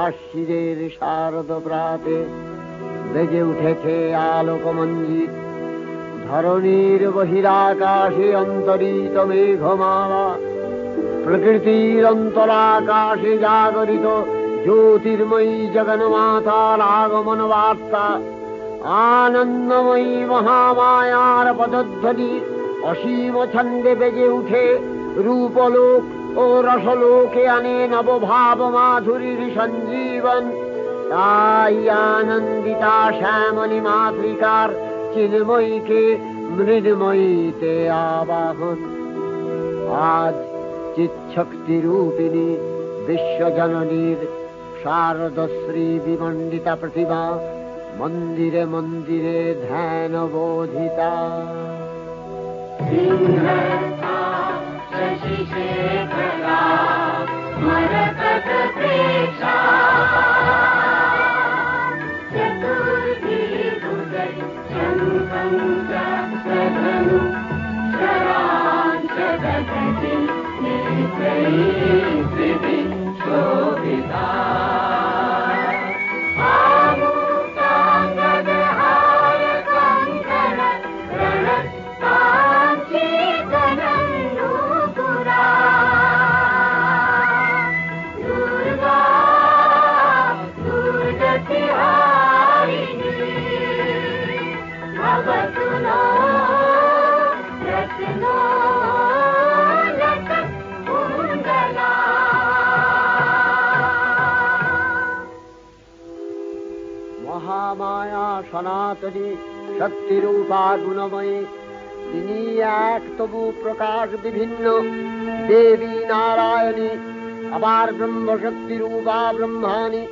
আশ্বিরের শারদ প্রাতে বেজে উঠেছে আলোকমঞ্জিত, ধরণীর বহিরাকাশে অন্তরিত মেঘমালা, প্রকৃতির অন্তরাকাশে জাগরিত জ্যোতির্ময়ী জগন্মাতার আগমন বার্তা, আনন্দময়ী মহামায়ার পদধ্বনি অসীম ছন্দে বেজে উঠে রূপলোক ও রসলোকে আনে নবভাব মাধুরীর সঞ্জীবন। তাই আনন্দিতা শ্যামলী মাতৃকার চিন্ময়ীকে মৃন্ময়ীতে আবাহন। আজ চিৎশক্তি রূপিণী বিশ্বজননীর শারদশ্রী বিমণ্ডিতা প্রতিমা মন্দিরে মন্দিরে ধ্যান বোধিতা। মহামায়া সনাতনী শক্তিরূপা গুণময়ী, তিনি এক তবু প্রকাশ বিভিন্ন দেবী নারায়ণী, আবার ব্রহ্মশক্তি রূপা ব্রহ্মাণী,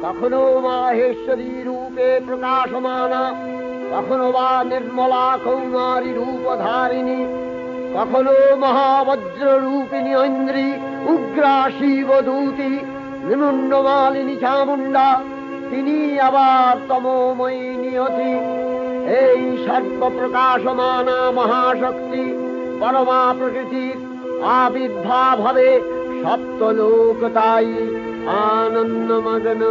কখনো মাহেশ্বরী রূপে প্রকাশমানা, কখনো বা নির্মলা কৌমারী রূপধারিণী, কখনো মহাবজ্র রূপিণী ঐন্দ্রী, উগ্রা শিবদূতি, নিমুন্ডমালিনী চামুণ্ডা, তিনি আবার তমোময়ী নিয়তি। এই সর্বপ্রকাশমানা মহাশক্তি পরমা প্রকৃতির আবির্ভাব হবে সপ্তলোক, তাই আনন্দমগ্ন।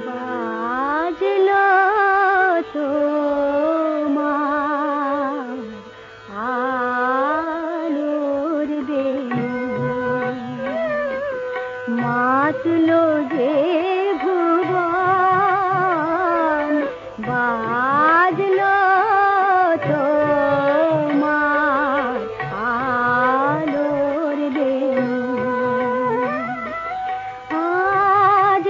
বাজলো তোমার আলোর বেণী, মাতলো যে ভুবন, বাজলো তোমার আলোর বেণী। আজ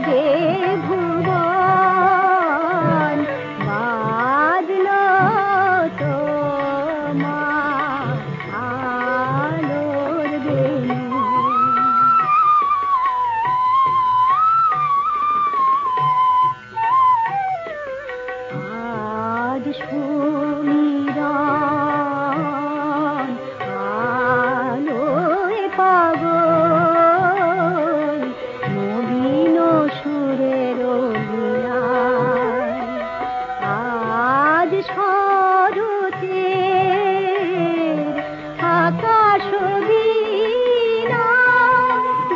যে ভুবন বাজলো তোমার আলোর বেনু। আজ সুমিরন আলোয় পাগল নবীন সুরের লীলায়। আজ শরতের আকাশ বীণা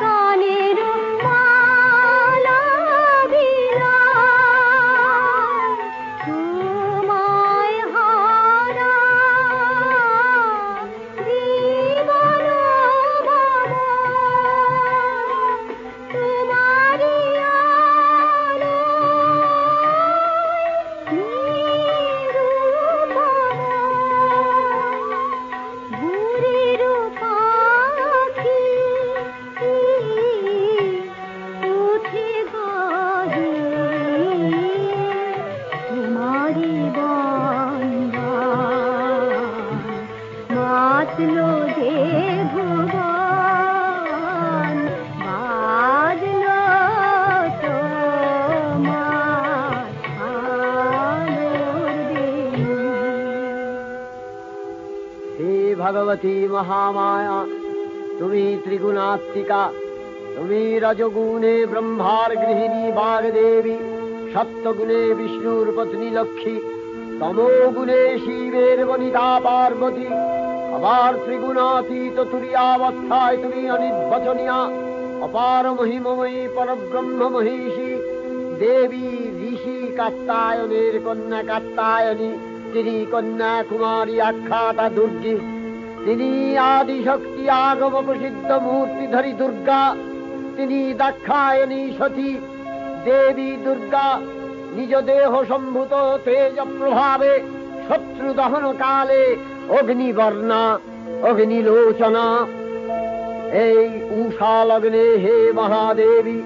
গানের মালা বিলায়। তোমায় হারা জীবন ভাবো তোমারি আলোয় নিরূপম ভুরির পাখি উঠে গাহে তোমারি বন্দন মাতলো যে ভুবন বাজলো তোমার আলোর বেনু। হে ভগবতী মহামায়া, তুমি ত্রিগুণাত্মিকা। তুমি রজগুণে ব্রহ্মার গৃহিণী বাগদেবী, সত্যগুণে বিষ্ণুর পত্নী লক্ষ্মী, তমোগুণে শিবের বনিতা পার্বতী, আবার ত্রিগুণাতীত তুরীয়াবস্থায় তুমি অনির্বচনীয়া, অপার মহিমময়ী পরব্রহ্ম মহিষী দেবী ঋষি কাত্যায়নের কন্যা কাত্যায়নী। তিনি কন্যা কুমারী আখ্যাতা দুর্গী। তিনি আদিশক্তি আগম প্রসিদ্ধ মূর্তিধরী দুর্গা। তিনি দাক্ষায়ণী সতী দেবী দুর্গা। নিজ দেহ সম্ভূত তেজ প্রভাবে শত্রু দহন কালে অগ্নিবর্ণা অগ্নিলোচনা। এই উষা লগ্নে হে মহাদেবী,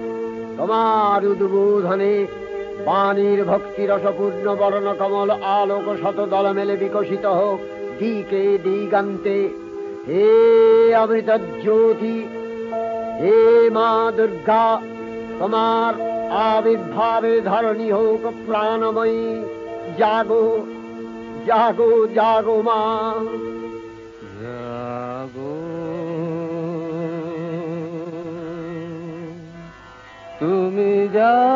তোমার উদ্বোধনে বাণীর ভক্তি রসপূর্ণ বর্ণ কমল আলোক শত দল মেলে বিকশিত হোক দিকে দিগান্তে। হে অমৃত জ্যোতি, হে মা দুর্গা, তোমার আবির্ভাবে ধরণী হোক প্রাণময়ী। জাগো জাগো জাগো মা, জাগো তুমি জাগো,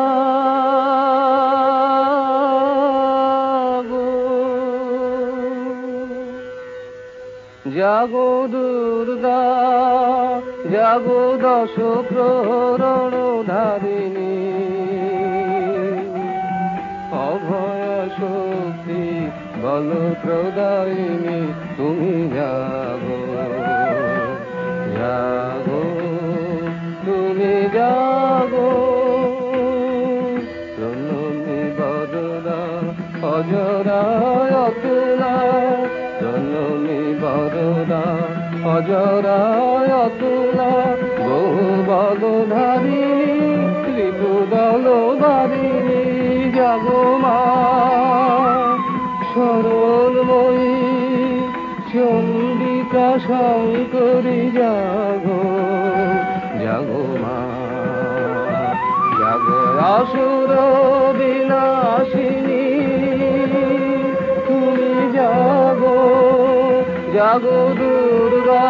জাগো দুর্গা, জাগো দশ প্রহরণ ধারিণী, অভয় শক্তি বল প্রদায়িনী। তুমি জাগো জাগো তুমি জাগো, জননী বরদা অজরা অতুলা, জননী বরদা অজরা অতুলা, বহু বল ধারিণী ত্রিপুদল বারিণী। জাগো মা সরলময়ী চন্ডিকা শঙ্করী, জাগো জাগো মা, জাগো আসুর বিনাশিনী। তুমি জাগো জাগো দুর্গা,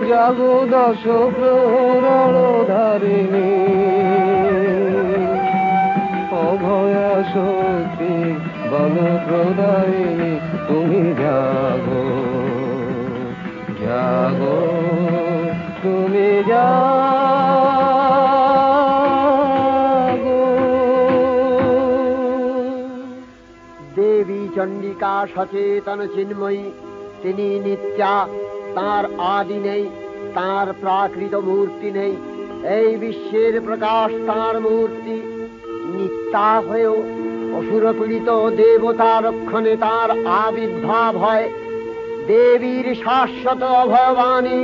জাগো দশ প্রহরণ ধারিণী, অভয়া শক্তি বল প্রদায়িনী। তুমি জাগো জাগো তুমি জাগো। দেবী চণ্ডিকা সচেতন চিন্ময়ী। তিনি নিত্যা, তার আদি নেই, তার প্রাকৃত মূর্তি নেই। এই বিশ্বের প্রকাশ তার মূর্তি। নিত্যা হয়েও অসুরপীড়িত দেবতা রক্ষণে তার আবির্ভাব হয়। দেবীর শাশ্বত অভয়বাণী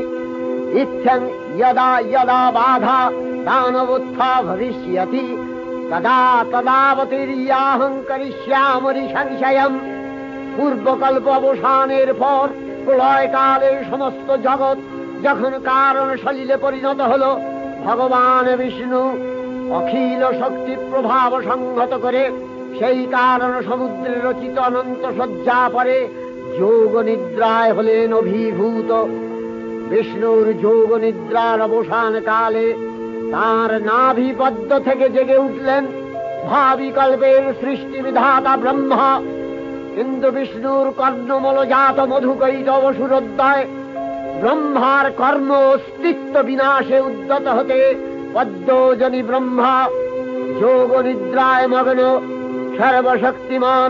ইত্যং यदा यदा बाधा दानवोत्था भविष्यति तदा तदावतीर्याहं करिष्यामि संशयम्। পূর্বকল্প অবসানের পর প্রলয়কালে সমস্ত জগৎ যখন কারণ সলিলে পরিণত হল, ভগবান বিষ্ণু অখিল শক্তি প্রভাব সংহত করে সেই কারণ সমুদ্রে রচিত অনন্ত শয্যা পরে যোগ নিদ্রায় হলেন অভিভূত। বিষ্ণুর যোগ নিদ্রার অবসান কালে তাঁর নাভিপদ্ম থেকে জেগে উঠলেন ভাবিকল্পের সৃষ্টি বিধাতা ব্রহ্মা। কিন্তু বিষ্ণুর কর্ণমলজাত মধুকৈটব সুরোদয় ব্রহ্মার কর্ম অস্তিত্ব বিনাশে উদ্যত হতে পদ্মজনী ব্রহ্মা যোগ নিদ্রায় মগ্ন সর্বশক্তিমান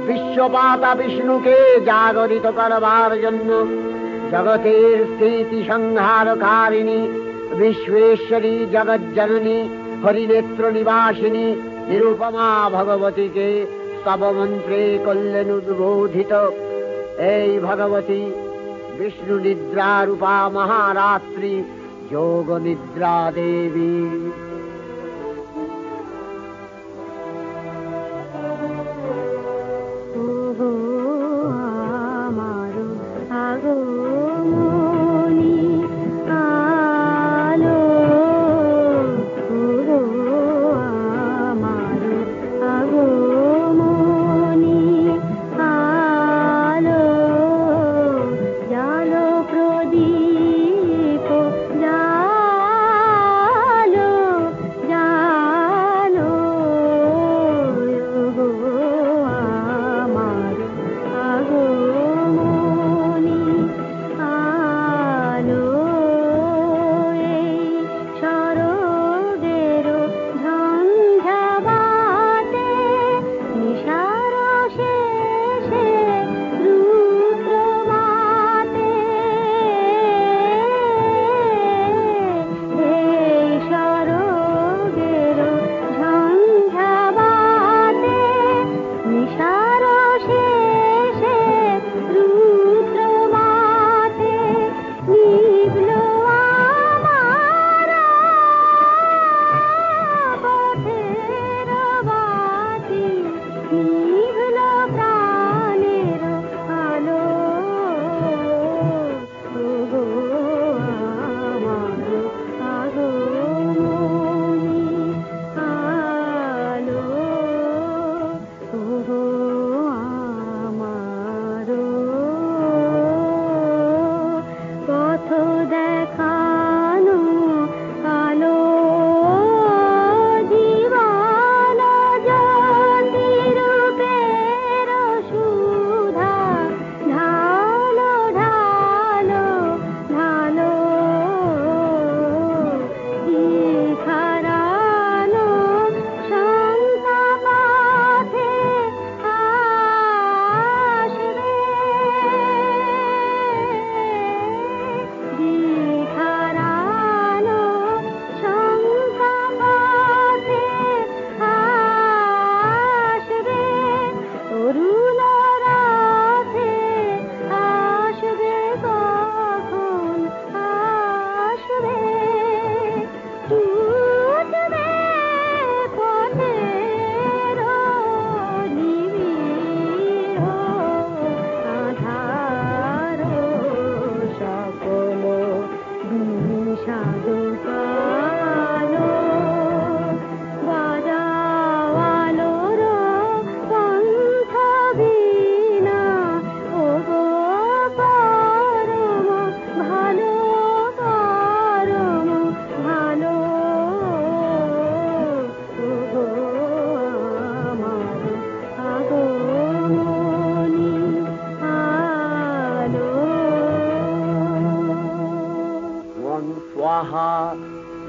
বিশ্বপাতা বিষ্ণুকে জাগরিত করবার জন্য জগতের স্থিতি সংহারকারিণী বিশ্বেশ্বরী জগজ্জননী হরিনেত্র নিবাসিনী নিরুপমা ভগবতীকে স্তবমন্ত্রে করলেন উদ্বোধিত। এই ভগবতী বিষ্ণু নিদ্রা রূপা মহারাত্রি যোগ নিদ্রা দেবী।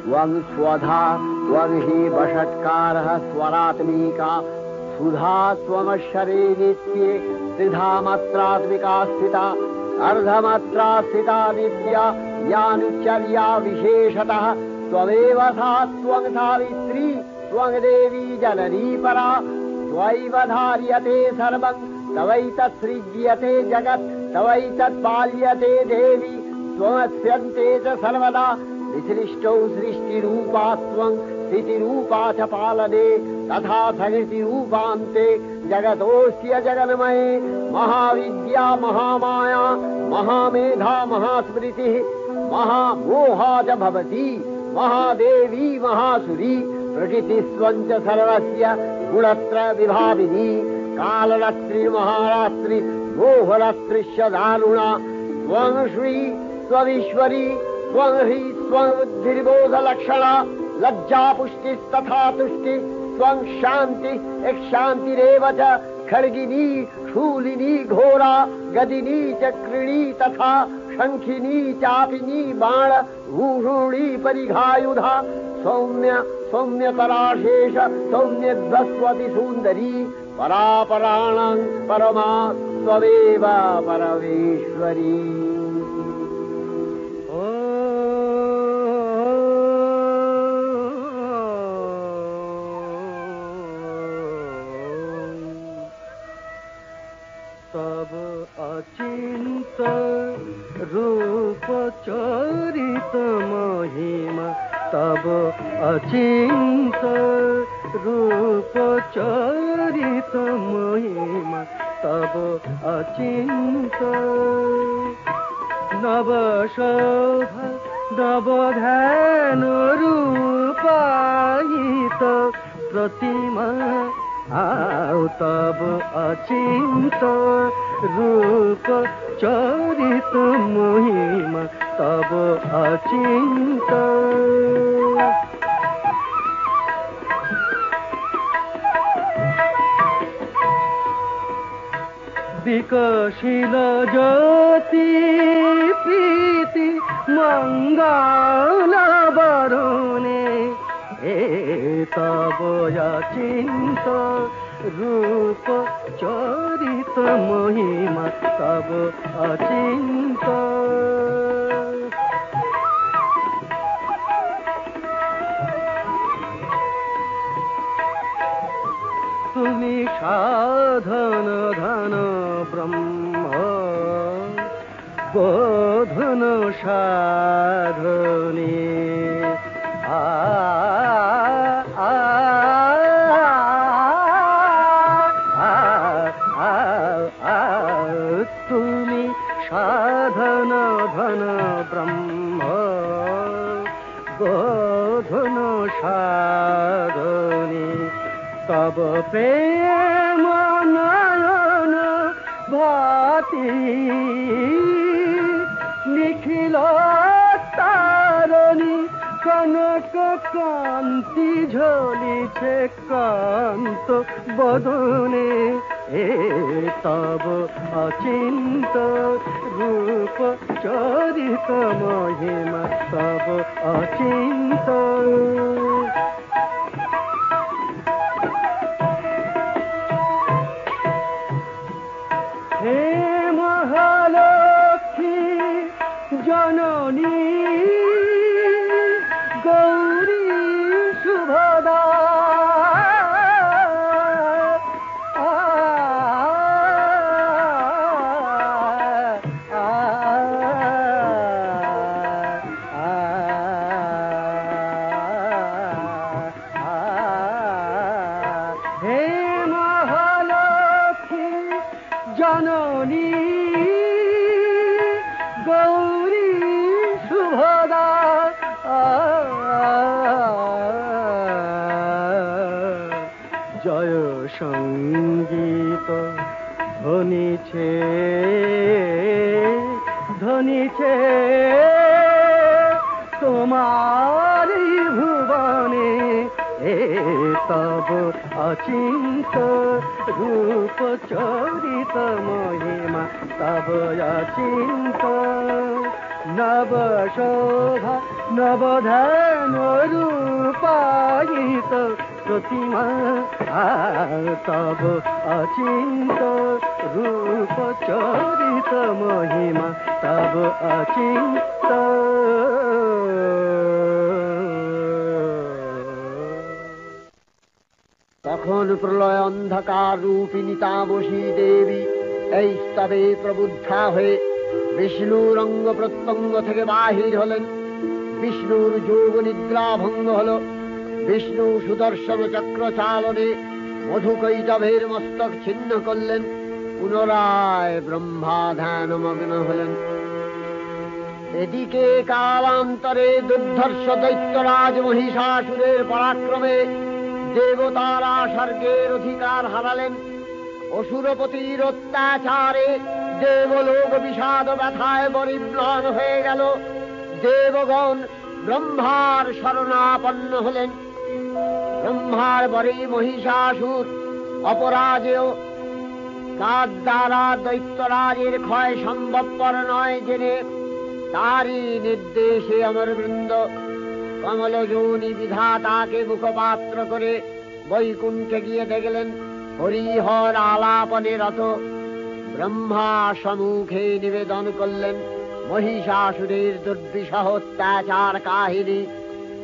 त्वं स्वधा त्वं हि वषट्कारः स्वरात्मिका सुधा त्वमक्षरे नित्ये त्रिधा मात्रात्मिका स्थिता अर्धमात्रा स्थिता नित्या यानुचर्या विशेषतः त्वमेव सा त्वं सावित्री त्वं देवी जननी परा त्वैव धार्यते सर्वं तवैतत्सृज्यते जगत् तवैतत् पाल्यते देवी त्वमस्यन्ते च सर्वदा विसृष्टौ सृष्टिरूपा त्वं स्थितिरूपा च पालने तथा प्रकृतिरूपान्ते जगतोऽस्य जगन्मये महाविद्या महामाया महामेधा महास्मृतिः महामोहा च भवति महादेवी महासुरी प्रकृतिस्त्वं च सर्वस्य गुणत्रय विभाविनी कालरात्रि महारात्रि मोहरात्रिश्च दारुणा त्वं श्री त्वमीश्वरी त्वं ह्री त्वं बुद्धिर्बोधलक्षणा लज्जा पुष्टिस्तथा तुष्टि त्वं शान्ति शान्तिरेव च खड्गिनी शूलिनी घोरा गदिनी चक्रिणी तथा शंखिनी चापिनी बाण भूषुणी परिघायुधा सौम्य सौम्यतराशेष सौम्यध्वस्वति सुन्दरी परापराणां परमा त्वमेव परमेश्वरी। तब अचिंत रूप चरित महिमा तब अचिंत रूप चरित महिमा तब अचिंत नव शोभा नव ध्यान रूपायित प्रतिमा आओ तब अचिंत रूप चरित महिमा तब अचिंत विकसिल ज्योति प्रीति मंगल वरुणे तब अचिंत रूप चरित महिमा तब अचिंत तुमी साधन धन ब्रह्म बोधन साधने तुमी साधन धन ब्रह्म बोधन साधने तब प्रेम नयन भाति निखिल तारणी कनक कांति झलिছে कांत बदने तब अचिंत रूप चरित महिमा तब अचिंत हे महालक्ष्मी जननी गौरी शुभदा हे महालक्ष्मी जननी गौरी शुभदा जय संगीत ध्वनिছে ধ্বনিছে তোমারি ভুবনে तब अचिंत रूप चरित महिमा तब अचिंत नव शोभा नव ध्यान रूपायित प्रतिमा तब अचिंत रूप चरित महिमा तब अचिंत তখন প্রলয় অন্ধকার রূপিণী তামসী দেবী এই স্তবে প্রবুদ্ধা হয়ে বিষ্ণুর অঙ্গ প্রত্যঙ্গ থেকে বাহির হলেন। বিষ্ণুর যোগ নিদ্রা ভঙ্গ হল। বিষ্ণু সুদর্শন চক্র চালনে মধুকৈটভের মস্তক ছিন্ন করলেন। পুনরায় ব্রহ্মা ধ্যানমগ্ন হলেন। এদিকে কালান্তরে দুর্ধর্ষ দৈত্যরাজ মহিষাসুরের পরাক্রমে দেবতারা স্বর্গের অধিকার হারালেন। অসুরপতির অত্যাচারে দেবলোক বিষাদ ব্যথায় পরিম্লান হয়ে গেল। দেবগণ ব্রহ্মার শরণাপন্ন হলেন। ব্রহ্মার পরে মহিষাসুর অপরাজেয়, তার দ্বারা দৈত্যরাজের ক্ষয় সম্ভবপর নয় জেনে তারই নির্দেশে অমরবৃন্দ কমলযোনি বিধাতাকে মুখপাত্র করে বৈকুণ্ঠে গিয়ে দেখলেন হরিহর আলাপনে রত। ব্রহ্মা সম্মুখে নিবেদন করলেন মহিষাসুরের দুর্বিষহ অত্যাচার কাহিনী।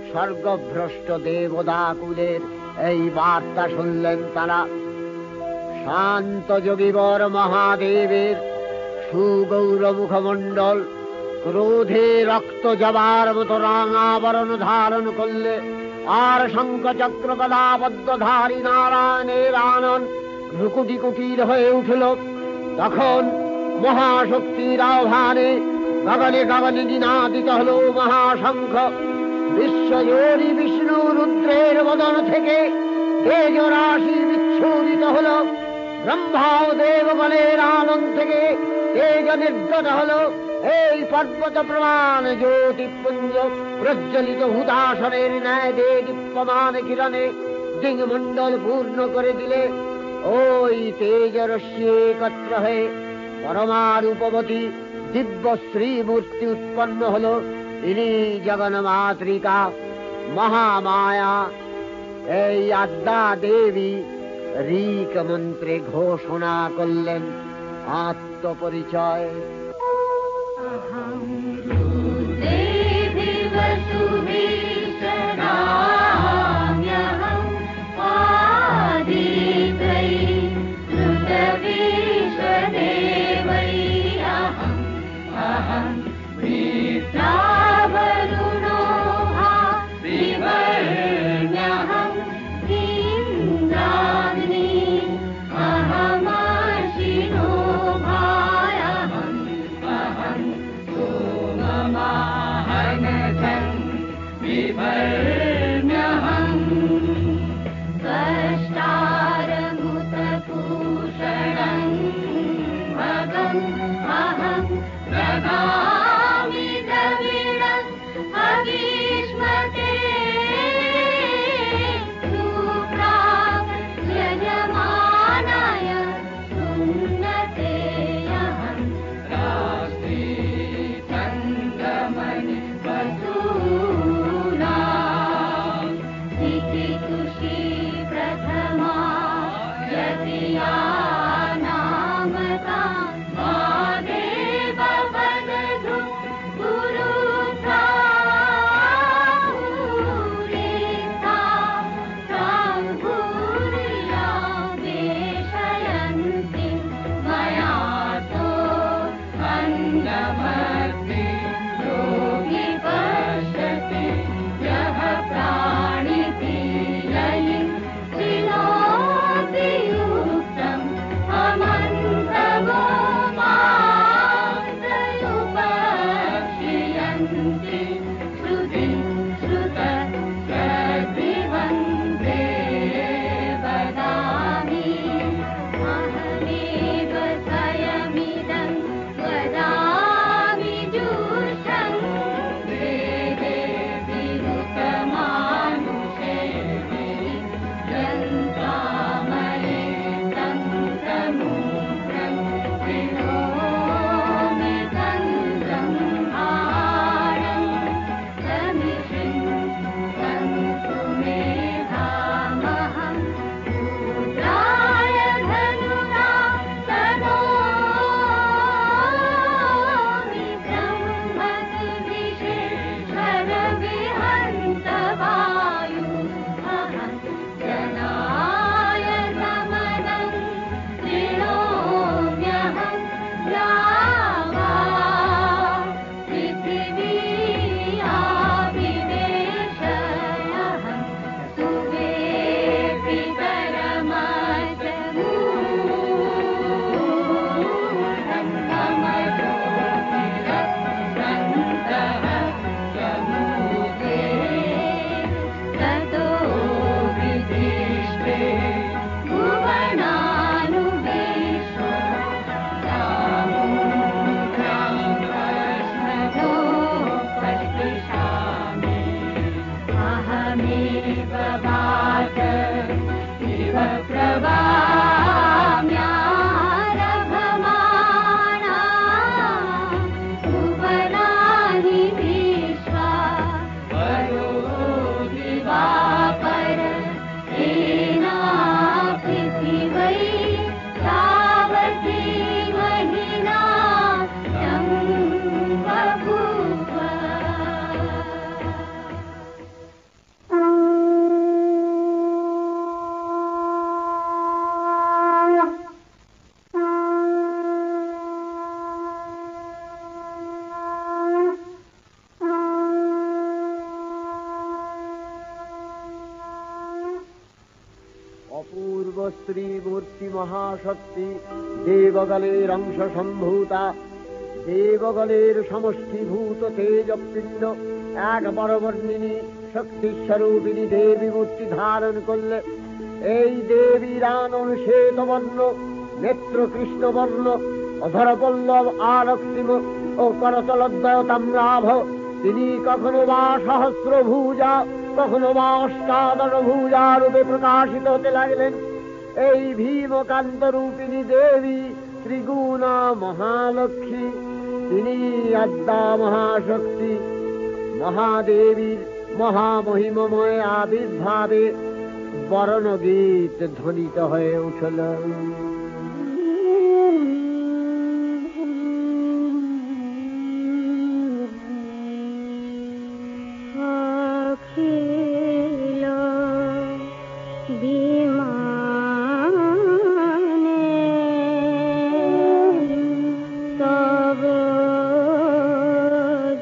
স্বর্গভ্রষ্ট দেবদাকুলের এই বার্তা শুনলেন তারা। শান্ত যোগীবর মহাদেবের সুগৌর মুখমণ্ডল ক্রোধে রক্ত জবার মতো রাঙাবরণ ধারণ করলে, আর শঙ্খ চক্র গদাবদ্ধধারী নারায়ণের আনন ভ্রুকুটি কুটির হয়ে উঠল। তখন মহাশক্তির আহ্বানে গগনে গগনে নিনাদিত হল মহাশঙ্খ। বিশ্বজোরি বিষ্ণু রুদ্রের বদন থেকে তেজ রাশি বিচ্ছুরিত হল। ব্রহ্মা ও দেবগণের আনন্দ থেকে তেজ নির্গত হল। এই পর্বত প্রমাণ জ্যোতিপুঞ্জ প্রজ্বলিত হুতাসনের ন্যায় দীপ্যমান কিরণে দিংমণ্ডল পূর্ণ করে দিলে। ওই তেজ রশ্মি একত্র হয়ে পরমারূপবতী দিব্য শ্রীমূর্তি উৎপন্ন হল। ইনি জগন্মাতৃকা মহামায়া। এই আদ্যা দেবী ঋক মন্ত্রে ঘোষণা করলেন আত্মপরিচয়। त्वमेव वाच इव प्रवाम्यारभमाणा भुवनानि विश्वा वरो दिवाकर एना पृथिवै तावती महिना बभूव। অপূর্ব স্ত্রী মূর্তি মহাশক্তি দেবগলের অংশ সম্ভূতা, দেবগলের সমষ্টিভূত তেজপিণ্ড এক বরবর্ণিনী শক্তিস্বরূপিণী দেবী মূর্তি ধারণ করলে। এই দেবীর আনন শ্বেতবর্ণ, নেত্র কৃষ্ণবর্ণ, অধরপল্লব আরক্তিম ও করতলদ্বয় তাম্রাভ। তিনি কখনো বা সহস্রভুজা, কখনো বা অষ্টাদশভুজা রূপে প্রকাশিত হতে লাগলেন। এই ভীমকান্ত রূপিণী দেবী ত্রিগুণা মহালক্ষ্মী, তিনি আদ্যা মহাশক্তি। মহাদেবীর মহামহিমময় আবির্ভাবে বরণগীত ধ্বনিত হয়ে উঠল। অখিল বিমানে তব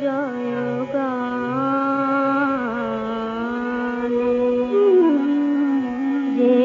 জয়গানে যে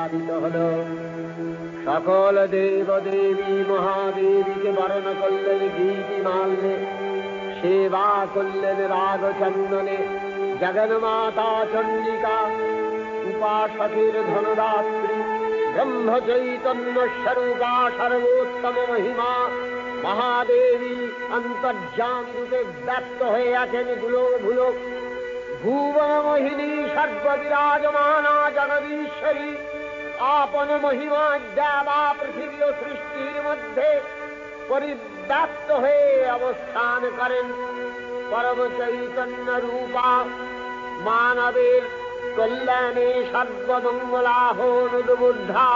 উচ্চারিত হল। সকল দেব দেবী মহাদেবীকে বরণ করলেন গীতি মাল্যে, সেবা করলেন রাগ চন্দনে। জগন্মাতা চণ্ডিকা উপাসকের ধনদাত্রী, ব্রহ্ম চৈতন্য স্বরূপা সর্বোত্তম মহিমা মহাদেবী অন্তর্যামী রূপে ব্যক্ত হয়ে আছেন গুলো ভুলো। ভুবন মোহিনী সর্ববিরাজমানা জগদীশ্বরী আপন মহিমা দেবা পৃথিবী ও সৃষ্টির মধ্যে পরিব্যাপ্ত হয়ে অবস্থান করেন। পরম চৈতন্য রূপা মানবের কল্যাণে সর্বমঙ্গলাহ অনুদ্বুদ্ধা।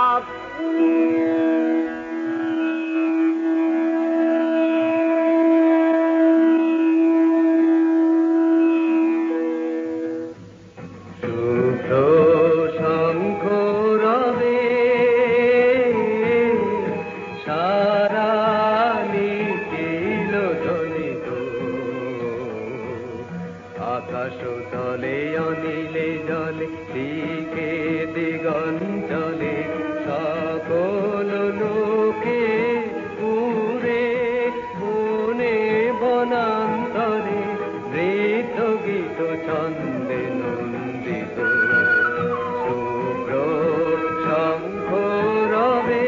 আকাশ তলে অনিলে জলে দিকে দিগঞ্চলে সকল লোকে পুরে বনে বনান্তরে নৃত্য গীত ছন্দে নন্দিত শুভ্র শঙ্খ রবে।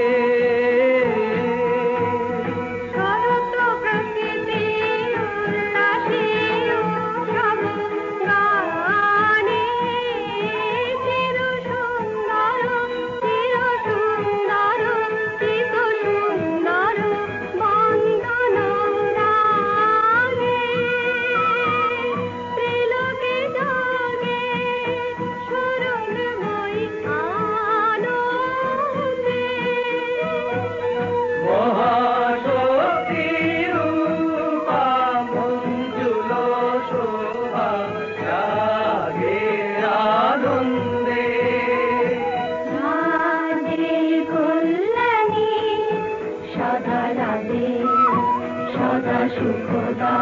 সুখদা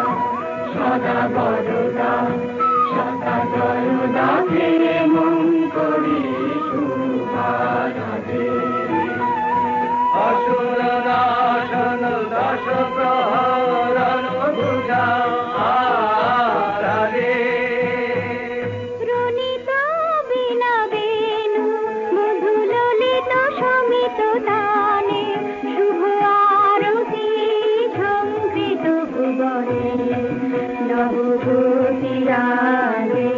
সদা বরদা সদা জয়দা হে মঙ্করী শুভারাধে। অসুর নাশন দশ প্রহরণ ভুজা আরাধে। রুনিত বীণা বেণু মধু ললিত সমিত তানে শুভ আরতি ঝঙ্কৃত ভুবনে নবভূতি রাগে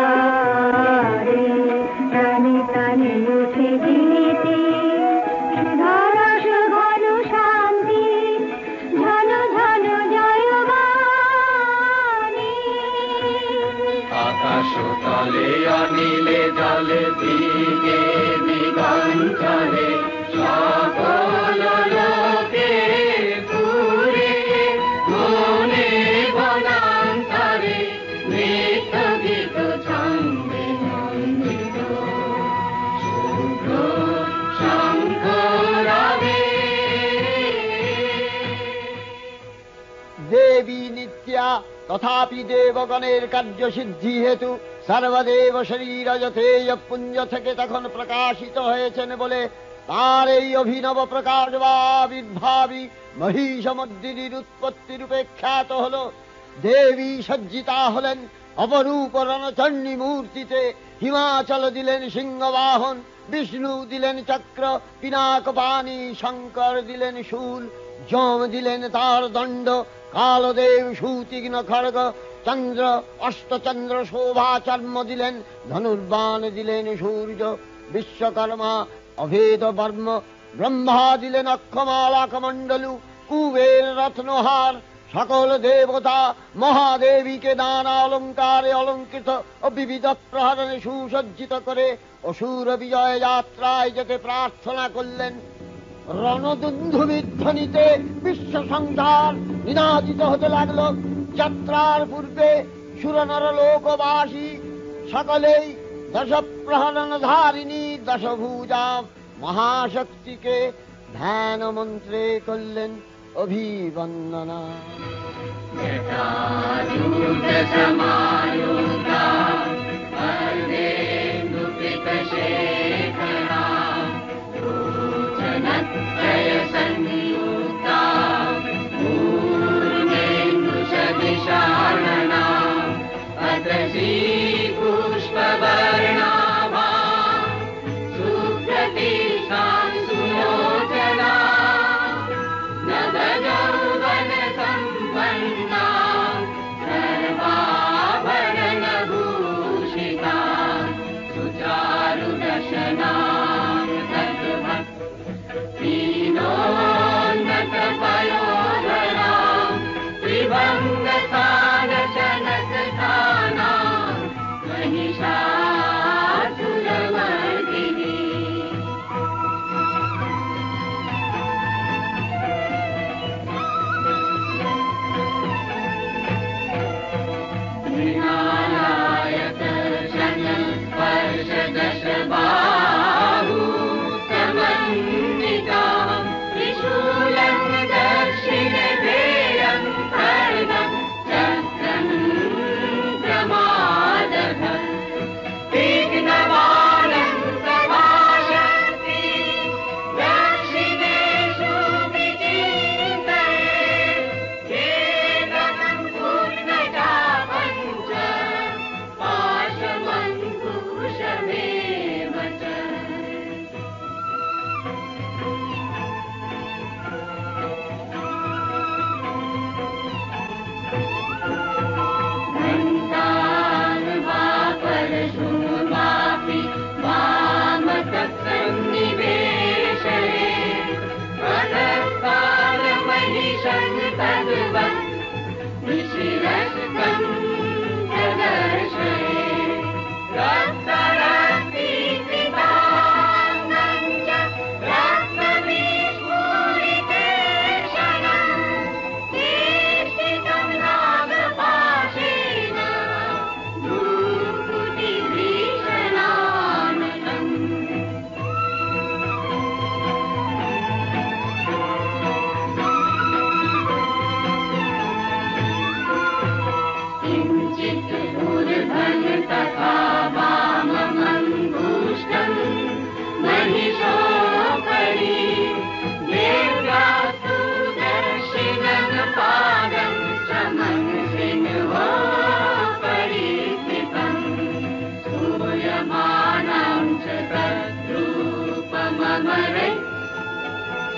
অলঙ্কারে প্রাণে প্রাণে উঠে গীতি সুধারস ঘন শান্তি ধন ধন জয়গানী। আকাশ তলে অনিলে জলে দিকে দিগঞ্চলে সকল লোকে পুরে বনে বনান্তরে নৃত্য গীত ছন্দে নন্দিত শুভ্র শঙ্খ রবে। দেবী নিত্যা তথাপি দেবগণের কার্যসিদ্ধি হেতু সর্বদেব শরীর যথেয় পুঞ্জ থেকে তখন প্রকাশিত হয়েছেন বলে তার এই অভিনব প্রকাশ বা আবির্ভাবী মহিষমর্দিনীর উৎপত্তি রূপে খ্যাত হল। দেবী সজ্জিতা হলেন অপরূপ রণচণ্ডী মূর্তিতে। হিমাচল দিলেন সিংহবাহন, বিষ্ণু দিলেন চক্র পিনাক পানি, শঙ্কর দিলেন শূল, যম দিলেন তার দণ্ড, কালদেব সুতীক্ষ্ণ খড়গ, চন্দ্র অষ্টচন্দ্র শোভা চর্ম দিলেন, ধনুর্বাণ দিলেন সূর্য, বিশ্বকর্মা অভেদ বর্ম, ব্রহ্মা দিলেন অক্ষমালা কমণ্ডলু, কুবের রত্নহার। সকল দেবতা মহাদেবীকে নানা অলঙ্কারে অলঙ্কৃত ও বিবিধ প্রহরণে সুসজ্জিত করে অসুর বিজয় যাত্রায় যেতে প্রার্থনা করলেন। রণদুন্ধুবির ধ্বনিতে বিশ্ব সংসার নিনাদিত হতে লাগল। যাত্রার পূর্বে সুরনর লোকবাসী সকলেই দশ প্রহরণ ধারিণী দশভুজা মহাশক্তিকে ধ্যান মন্ত্রে করলেন অভিবন্দনা। জটাজুট সমায়ুক্তা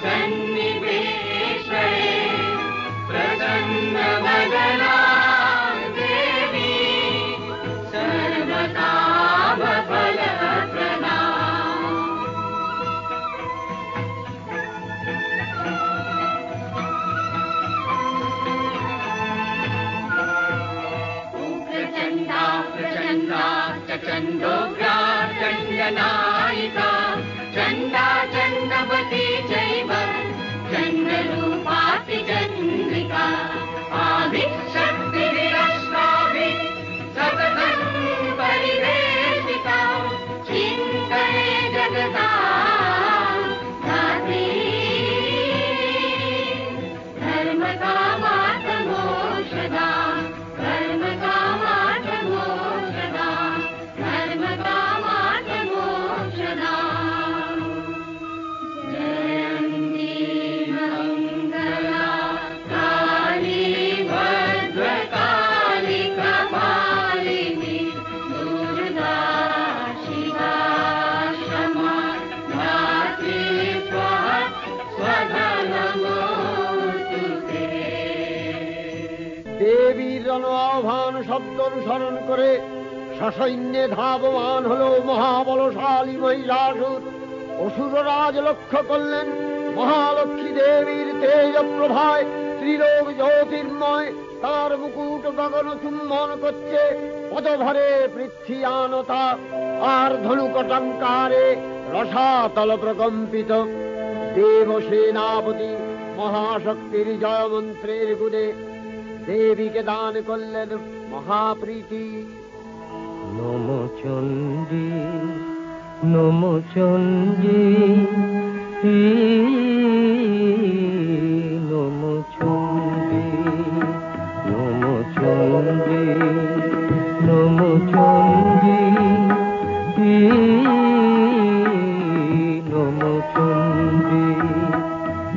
सन्निवेशे प्रसन्नवदना देवी सर्वकामफलप्रदा। प्रचण्डा प्रचण्डा चण्डोग्रा चण्डनायिका चण्डा चण्डवती चैव चण्डरूपाति चन्द्रिका आदिशक्तिरस्माभिः सततं परिवेशिता चिन्तये जगता धात्री धर्मकामार्थमोक्षदा धर्मकामार्थमोक्षदा धर्मकामार्थमोक्षदा। जयन्ती मङ्गला काली भद्रकाली कपालिनी दुर्गा शिवा क्षमा धात्री स्वाहा स्वधा नमोस्तुते। দেবীর আহ্বান শব্দ অনুসরণ করে সসৈন্যে ধাবমান হল মহাবলশালী মহিষাসুর। অসুররাজ লক্ষ্য করলেন মহালক্ষ্মী দেবীর তেজ প্রভায় ত্রিলোক জ্যোতির্ময়, তার মুকুট গগন চুম্বন করছে, পদভরে পৃথ্বীয়ানতা আর ধনুকটঙ্কারে রসাতল প্রকম্পিত। দেবসেনাপতি মহাশক্তির জয়মন্ত্রের গুণে দেবীকে দান করলেন মহাপ্রীতি। নমো চণ্ডী নমো চণ্ডী নমো চণ্ডী নমো চণ্ডী নমো চণ্ডী নমো চণ্ডী।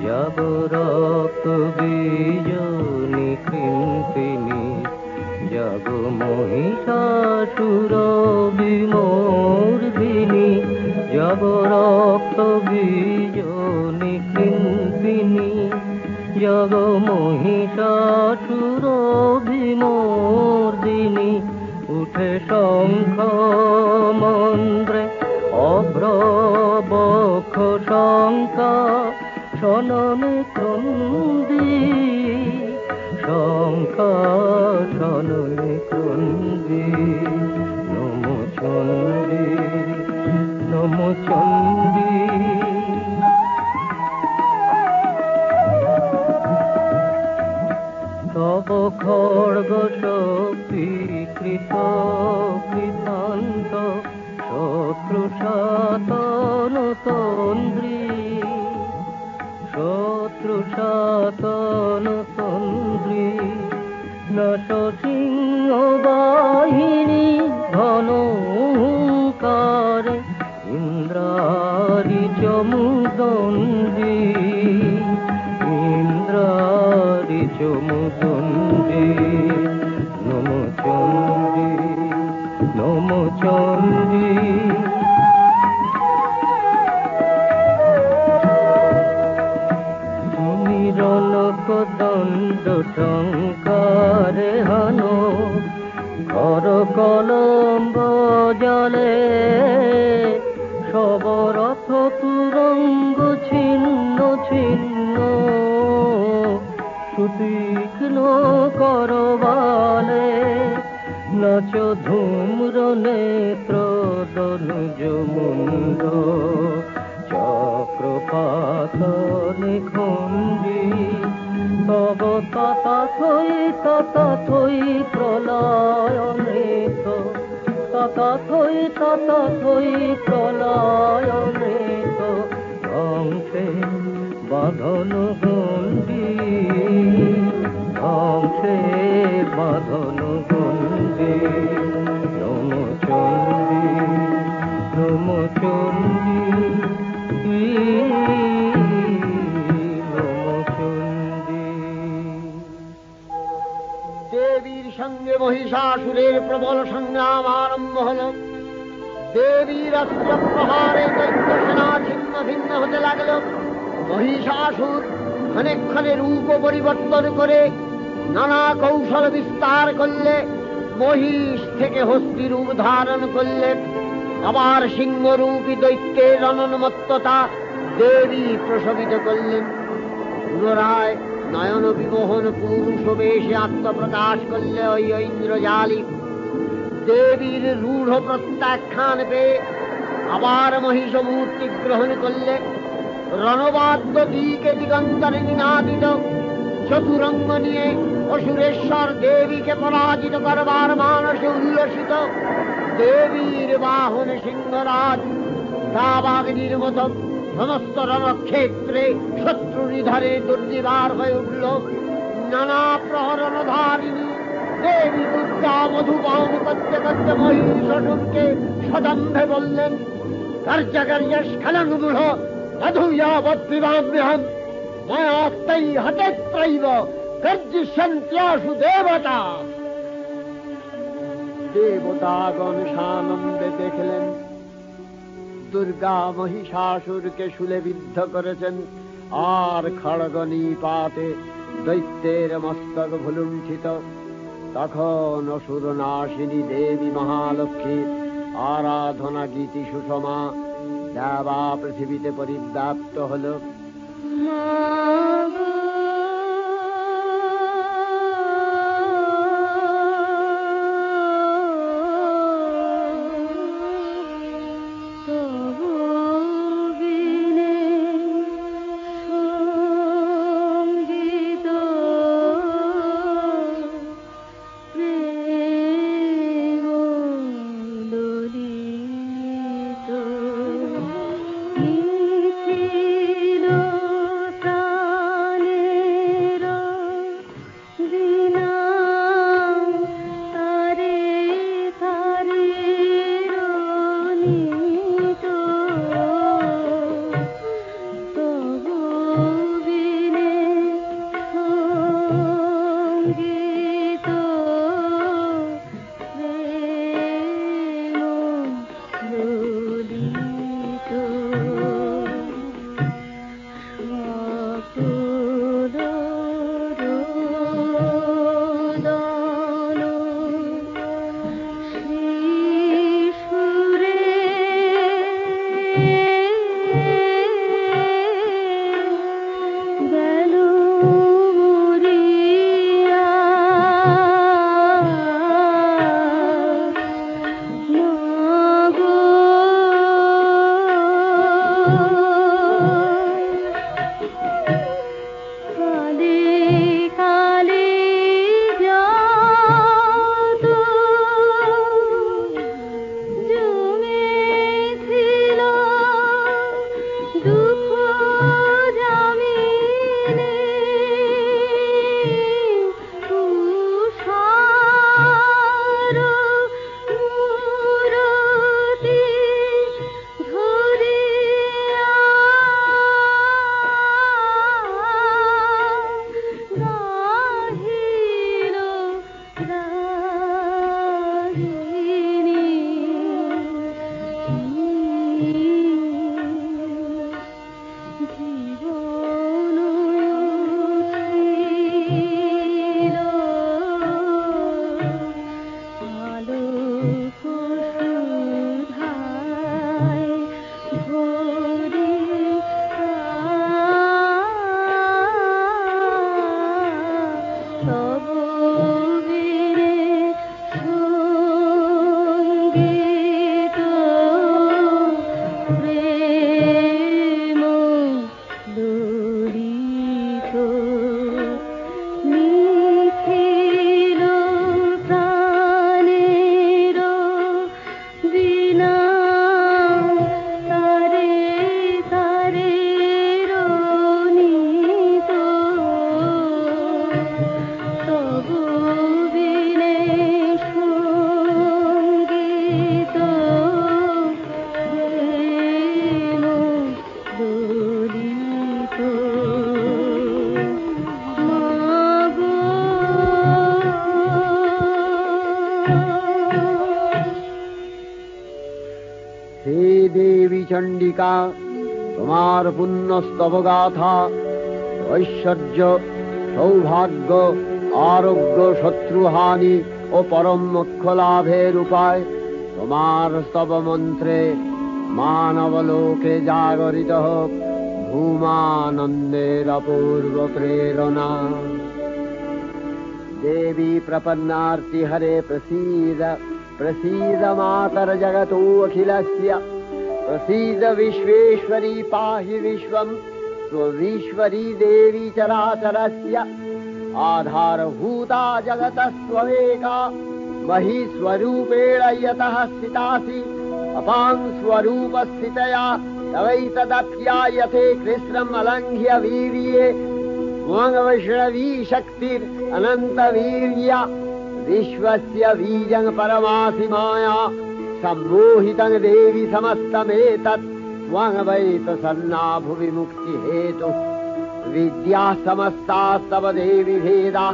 যাব রক্ত বীজনি কৃন্তিনি যাব মহিষাসুর বিমর্দিনী যাব রক্ত বীজনি কৃন্তিনি যাব মহিষাসুর বিমর্দিনী। উঠে শঙ্খ মন্ত্রে অভ্রবক্ষ শঙ্কা শননে ক্রন্দী শঙ্কা শননে ক্রন্দী। নমো চণ্ডী নমো চণ্ডী। তব খড়গ শক্তি কৃত কৃতান্ত শত্রু সাতন তন্দ্রী শত্রু সাতন তন্দ্রী। নট সিংহ বাহিনী ঘনকার ইন্দ্রারি চমুদণ্ডী ইন্দ্রারি চমুদণ্ডী। নমো চণ্ডী নমো চণ্ডী। দণ্ড টঙ্কারে হানো কর কলম্ব জলে সবরথ তুরঙ্গ ছিন্ন ছিন্ন সুতীক্ষ্ণ করবালে নাচ ধূম্র নেত্র দনুজ মুন্ড চক্রপাতনে খণ্ডী। তব তথাথই প্রলয়নেত তথাথই প্রলয়নেত ধ্বংসে বাঁধন গণ্ডী ধ্বংসে বাঁধন গণ্ডী। নমো চণ্ডী নমো চণ্ডী নমো চণ্ডী। দেবীর সঙ্গে মহিষাসুরের প্রবল সংগ্রাম আরম্ভ হল। দেবীর অস্ত্র প্রহারে দৈত্য সেনা ছিন্ন ভিন্ন হতে লাগল। মহিষাসুর ক্ষণে ক্ষণে রূপ পরিবর্তন করে নানা কৌশল বিস্তার করলে মহিষ থেকে হস্তি রূপ ধারণ করলেন। আবার সিংহরূপী দৈত্যের অনন্মত্ততা দেবী প্রসবিত করলেন। পুনরায় নয়ন বিমোহন পুরুষ বেশে আত্মপ্রকাশ করলে ওই ইন্দ্রজালী। দেবীর রূঢ় প্রত্যাখ্যান পেয়ে আবার মহিষ মূর্তি গ্রহণ করলে। রণবাদ্য দিকে দিগন্তরে নিনাদিত চতুরঙ্গ নিয়ে অসুরেশ্বর দেবীকে পরাজিত করবার মানসে উল্লসিত। দেবীর বাহন সিংহরাজ দাবাগ্নির মতো সমস্ত রণক্ষেত্রে শত্রু নিধনে দুর্নিবার হয়ে উঠল। নানা প্রহরণধারিণী দেবী দুর্গা মধুপান করতে করতে মহিষাসুরকে সদম্ভে বললেন, কার্যকার্য স্খলনমূঢ় মধুয়াবদ্বিবাম্যহম মায়াত্তৈ হতেত্রৈব গর্জিষ্যন্ত্যাসু দেবতা। দেবতাগণ সানন্দে দেখলেন দুর্গা মহিষাসুরকে শূলে বিদ্ধ করেছেন, আর খড়গ নিপাতে দৈত্যের মস্তক ভুলুণ্ঠিত। তখন অসুর নাশিনী দেবী মহালক্ষ্মীর আরাধনা গীতি সুষমা দেবা পৃথিবীতে পরিব্যাপ্ত হল। তোমার পুণ্যস্তব গাথা, ঐশ্বর্য, সৌভাগ্য, আরোগ্য, শত্রুহানি ও পরম মোক্ষ লাভের উপায় তোমার স্তব মন্ত্রে মানবলোকে জাগরিত হোক ভূমানন্দের অপূর্ব প্রেরণা। देवी प्रपन्नार्ति हरे प्रसीद प्रसीद मातर जगतोऽखिलस्य प्रसीद विश्वेश्वरी पाहि विश्वं त्वमीश्वरी देवी चराचरस्य आधारभूता जगतस्त्वमेका महीस्वरूपेण यतः स्थितासि अपां स्वरूपस्थितया तवैतदप्यायते कृष्णम् अलङ्घ्य वीर्ये वैष्णवी शक्तिर् अनंत वीर्य विश्वस्य बीजं परमासि माया सम्मोहितं देवी समस्तमेतत् त्वं वै प्रसन्ना भुवि मुक्ति हेतु विद्या समस्तास्तव देवी भेदा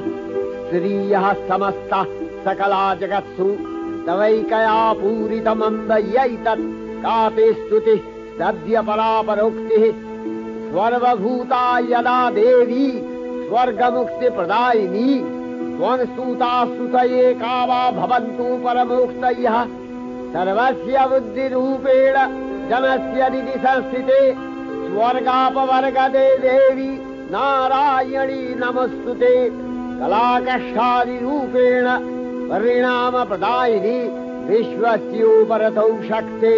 श्रियः समस्ता सकला जगत्सु तवैकया पूरितमन्दयैतत् कापि स्तुतिः सद्य परापरोक्तिः सर्वभूता यदा देवी स्वर्गमुक्ति प्रदायिनी त्वं स्तुता स्तुतये का वा भवन्तु परमोक्तयः सर्वस्य बुद्धिरूपेण जनस्य निधि संस्थिते स्वर्गापवर्गदे देवी नारायणी नमस्तुते कलाकष्टादिरूपेण परिणाम प्रदायिनी विश्वस्योपरतौ शक्ते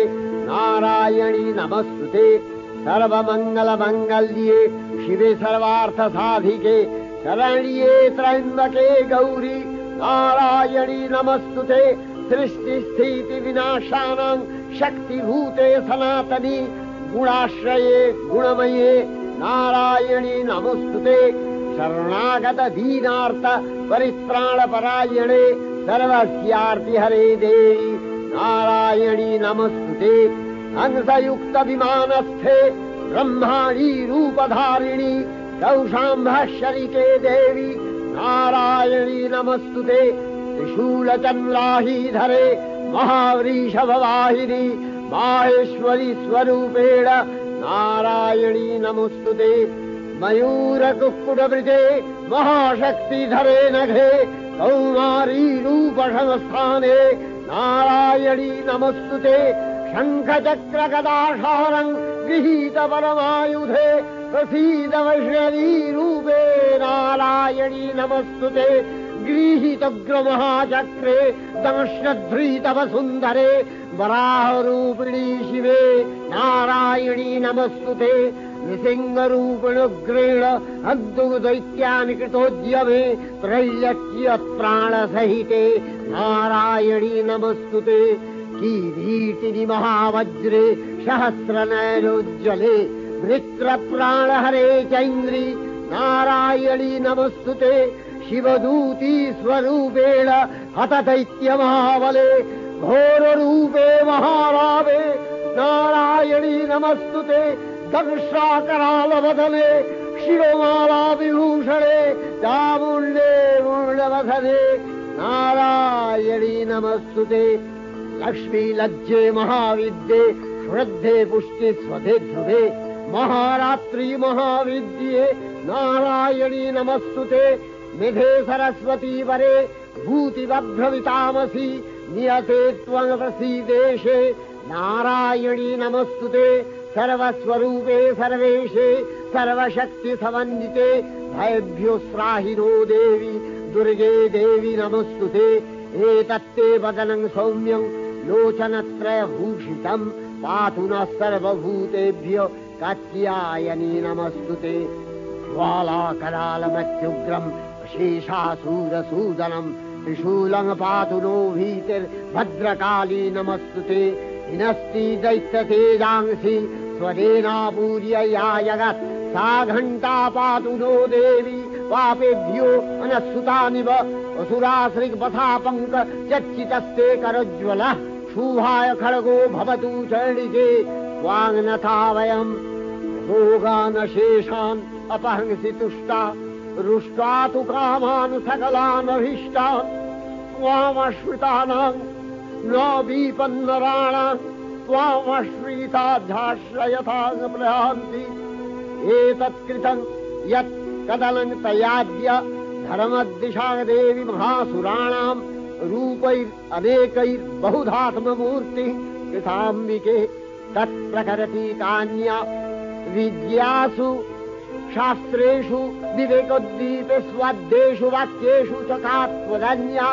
नारायणी नमस्तुते सर्वमंगल मंगल्ये शिवे सर्वार्थ साधिके शरण्ये त्र्यंबके गौरी नारायणी नमस्तुते सृष्टि स्थिति विनाशानां शक्तिभूते सनातनी गुणाश्रये गुणमये नारायणी नमस्तुते शरणागत दीनार्थ परित्राण परायणे सर्वस्यार्ति हरे देवी नारायणी नमस्तुते हंसयुक्त विमानस्थे ब्रह्माणी रूपधारिणी कौशाम्भशरिके देवी नारायणी नमस्तुते त्रिशूलचन्द्राहीधरे महावृषभवाहिनी माहेश्वरी स्वरूपेण नारायणी नमस्तुते मयूरकुक्कुटवृते महाशक्तिधरे नघे कौमारी रूपसंस्थाने नारायणी नमस्तुते शंखचक्र गदाशारं गृहीत परमायुधे प्रसीद वैष्णवी रूपे नारायणी नमस्तुते गृहीतोग्रमहाचक्रे दंश्रध्रीतव सुन्दरे वराहरूपिणी शिवे नारायणी नमस्तुते नृसिंहरूपिणुग्रेण अद्भुतदैत्यानि कृतोद्यमे त्रैलक्ष्य प्राणसहिते नारायणी नमस्तुते किरीटिनि महावज्रे सहस्रनयनोज्ज्वले वृत्रप्राणहरे चैन्द्री नारायणी नमस्तुते शिवदूती स्वरूपेण हतदैत्यमहाबले घोररूपे महारावे नारायणी नमस्तुते दंशाकरालवदने शिरोमाला विभूषणे चामुण्डे मूर्णवसने नारायणी नमस्तुते लक्ष्मी लज्जे महाविद्ये श्रद्धे पुष्टि स्वधे ध्रुवे महारात्रि महाविद्ये नारायणी नमस्तुते निधे सरस्वती वरे भूतिवभ्रवितामसि नियते त्वं प्रसीदेशे नारायणी नमस्तुते सर्वस्वरूपे सर्वेशे सर्वशक्ति समन्विते भयभ्योस्त्राहिनो देवी दुर्गे देवी नमस्तुते एतत्ते वदनं सौम्यं लोचनत्रयभूषितं पातु नः सर्वभूतेभ्यो कात्यायनी नमस्तुते ज्वालाकरालमत्युग्रं शेषासूरसूदनं त्रिशूलं पातु नो भीतिर्भद्रकाली नमस्तुते हिनस्ति दैत्यतेजांसि स्वरेणापूर्य या जगत् सा घण्टा पातु नो देवी पापेभ्यो अनस्सुतानिव असुराश्रिपथापङ्क चर्चितस्ते करोज्ज्वलः शुभाय खड्गो भवतु चण्डिके वाङ्नथा वयम् भोगानशेषान् अपहंसि तुष्टा रुष्ट्वा तु कामान् सकलान् अभीष्टान् त्वामश्रितानां न विपन्नराणां त्वामश्रीताध्याश्रयथाङ्गप्रहान्ति एतत्कृतं यत् कदलं तयाद्य धर्मदिशा देवी महासुराणां रूपैरनेकैर्बहुधात्ममूर्तिः कृताम्बिके तत्प्रकरति कान्या विद्यासु शास्त्रेषु विवेकोद्दीपे स्वाद्येषु वाक्येषु च कात्वदन्या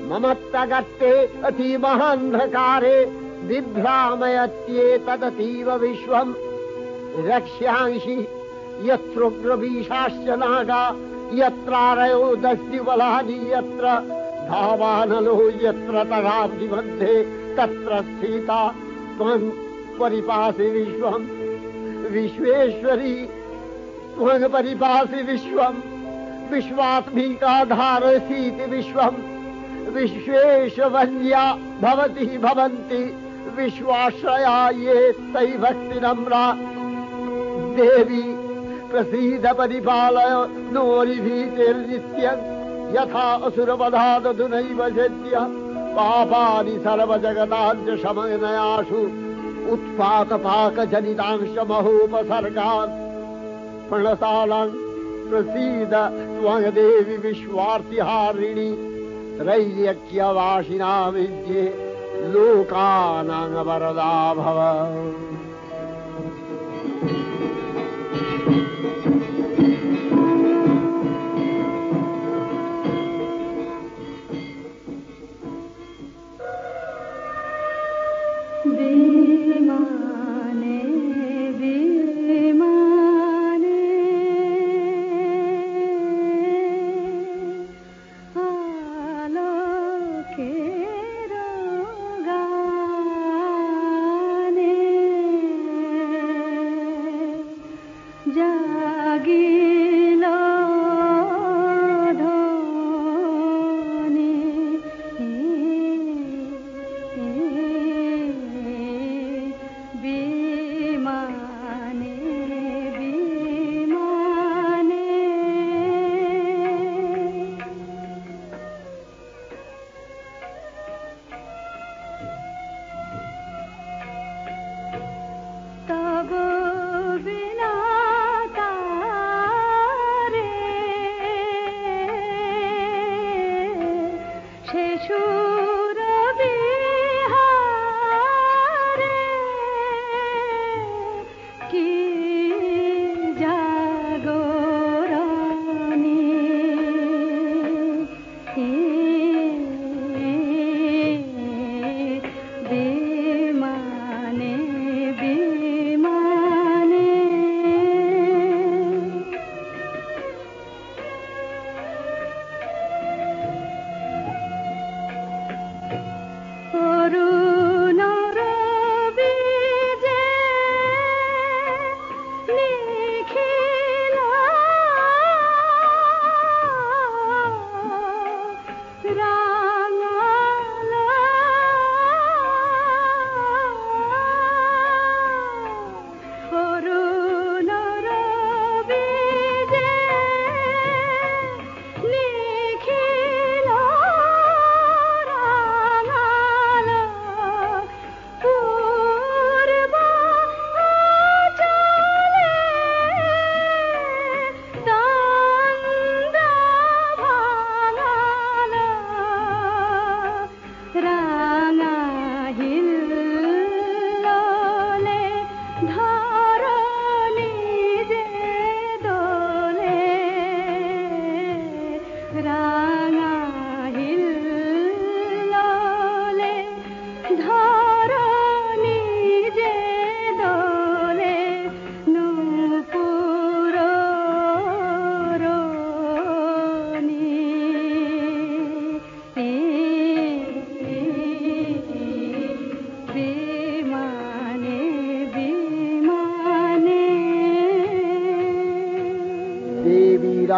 ममत्तगर्ते अतीमहान्धकारे बिभ्रामयत्येतदतीव विश्वम् रक्ष्यांसि यत्रोग्रवीशाश्च नागा यत्रारयो दस्युबलानि यत्र धावानलो यत्र तगाब्धि मध्ये तत्र स्थिता त्वं परिपासि विश्वम् विश्वेश्वरी त्वं परिपासि विश्वम् विश्वात्मिकाधारसीति विश्वम् विश्वेशवन्या भवति भवन्ति विश्वाश्रया ये तै भक्तिनम्रा देवी प्रसीद परिपालय नोरिभीतिर्नित्यं यथा असुरवधादधुनैव सद्य पापानि सर्वजगताञ्च शमनयासु उत्पातपाकजनितांश महोपसर्गान् प्रणतालां प्रसीद त्वं देवी विश्वार्तिहारिणि त्रैलोक्यवासिना विद्ये लोकानां वरदा भव।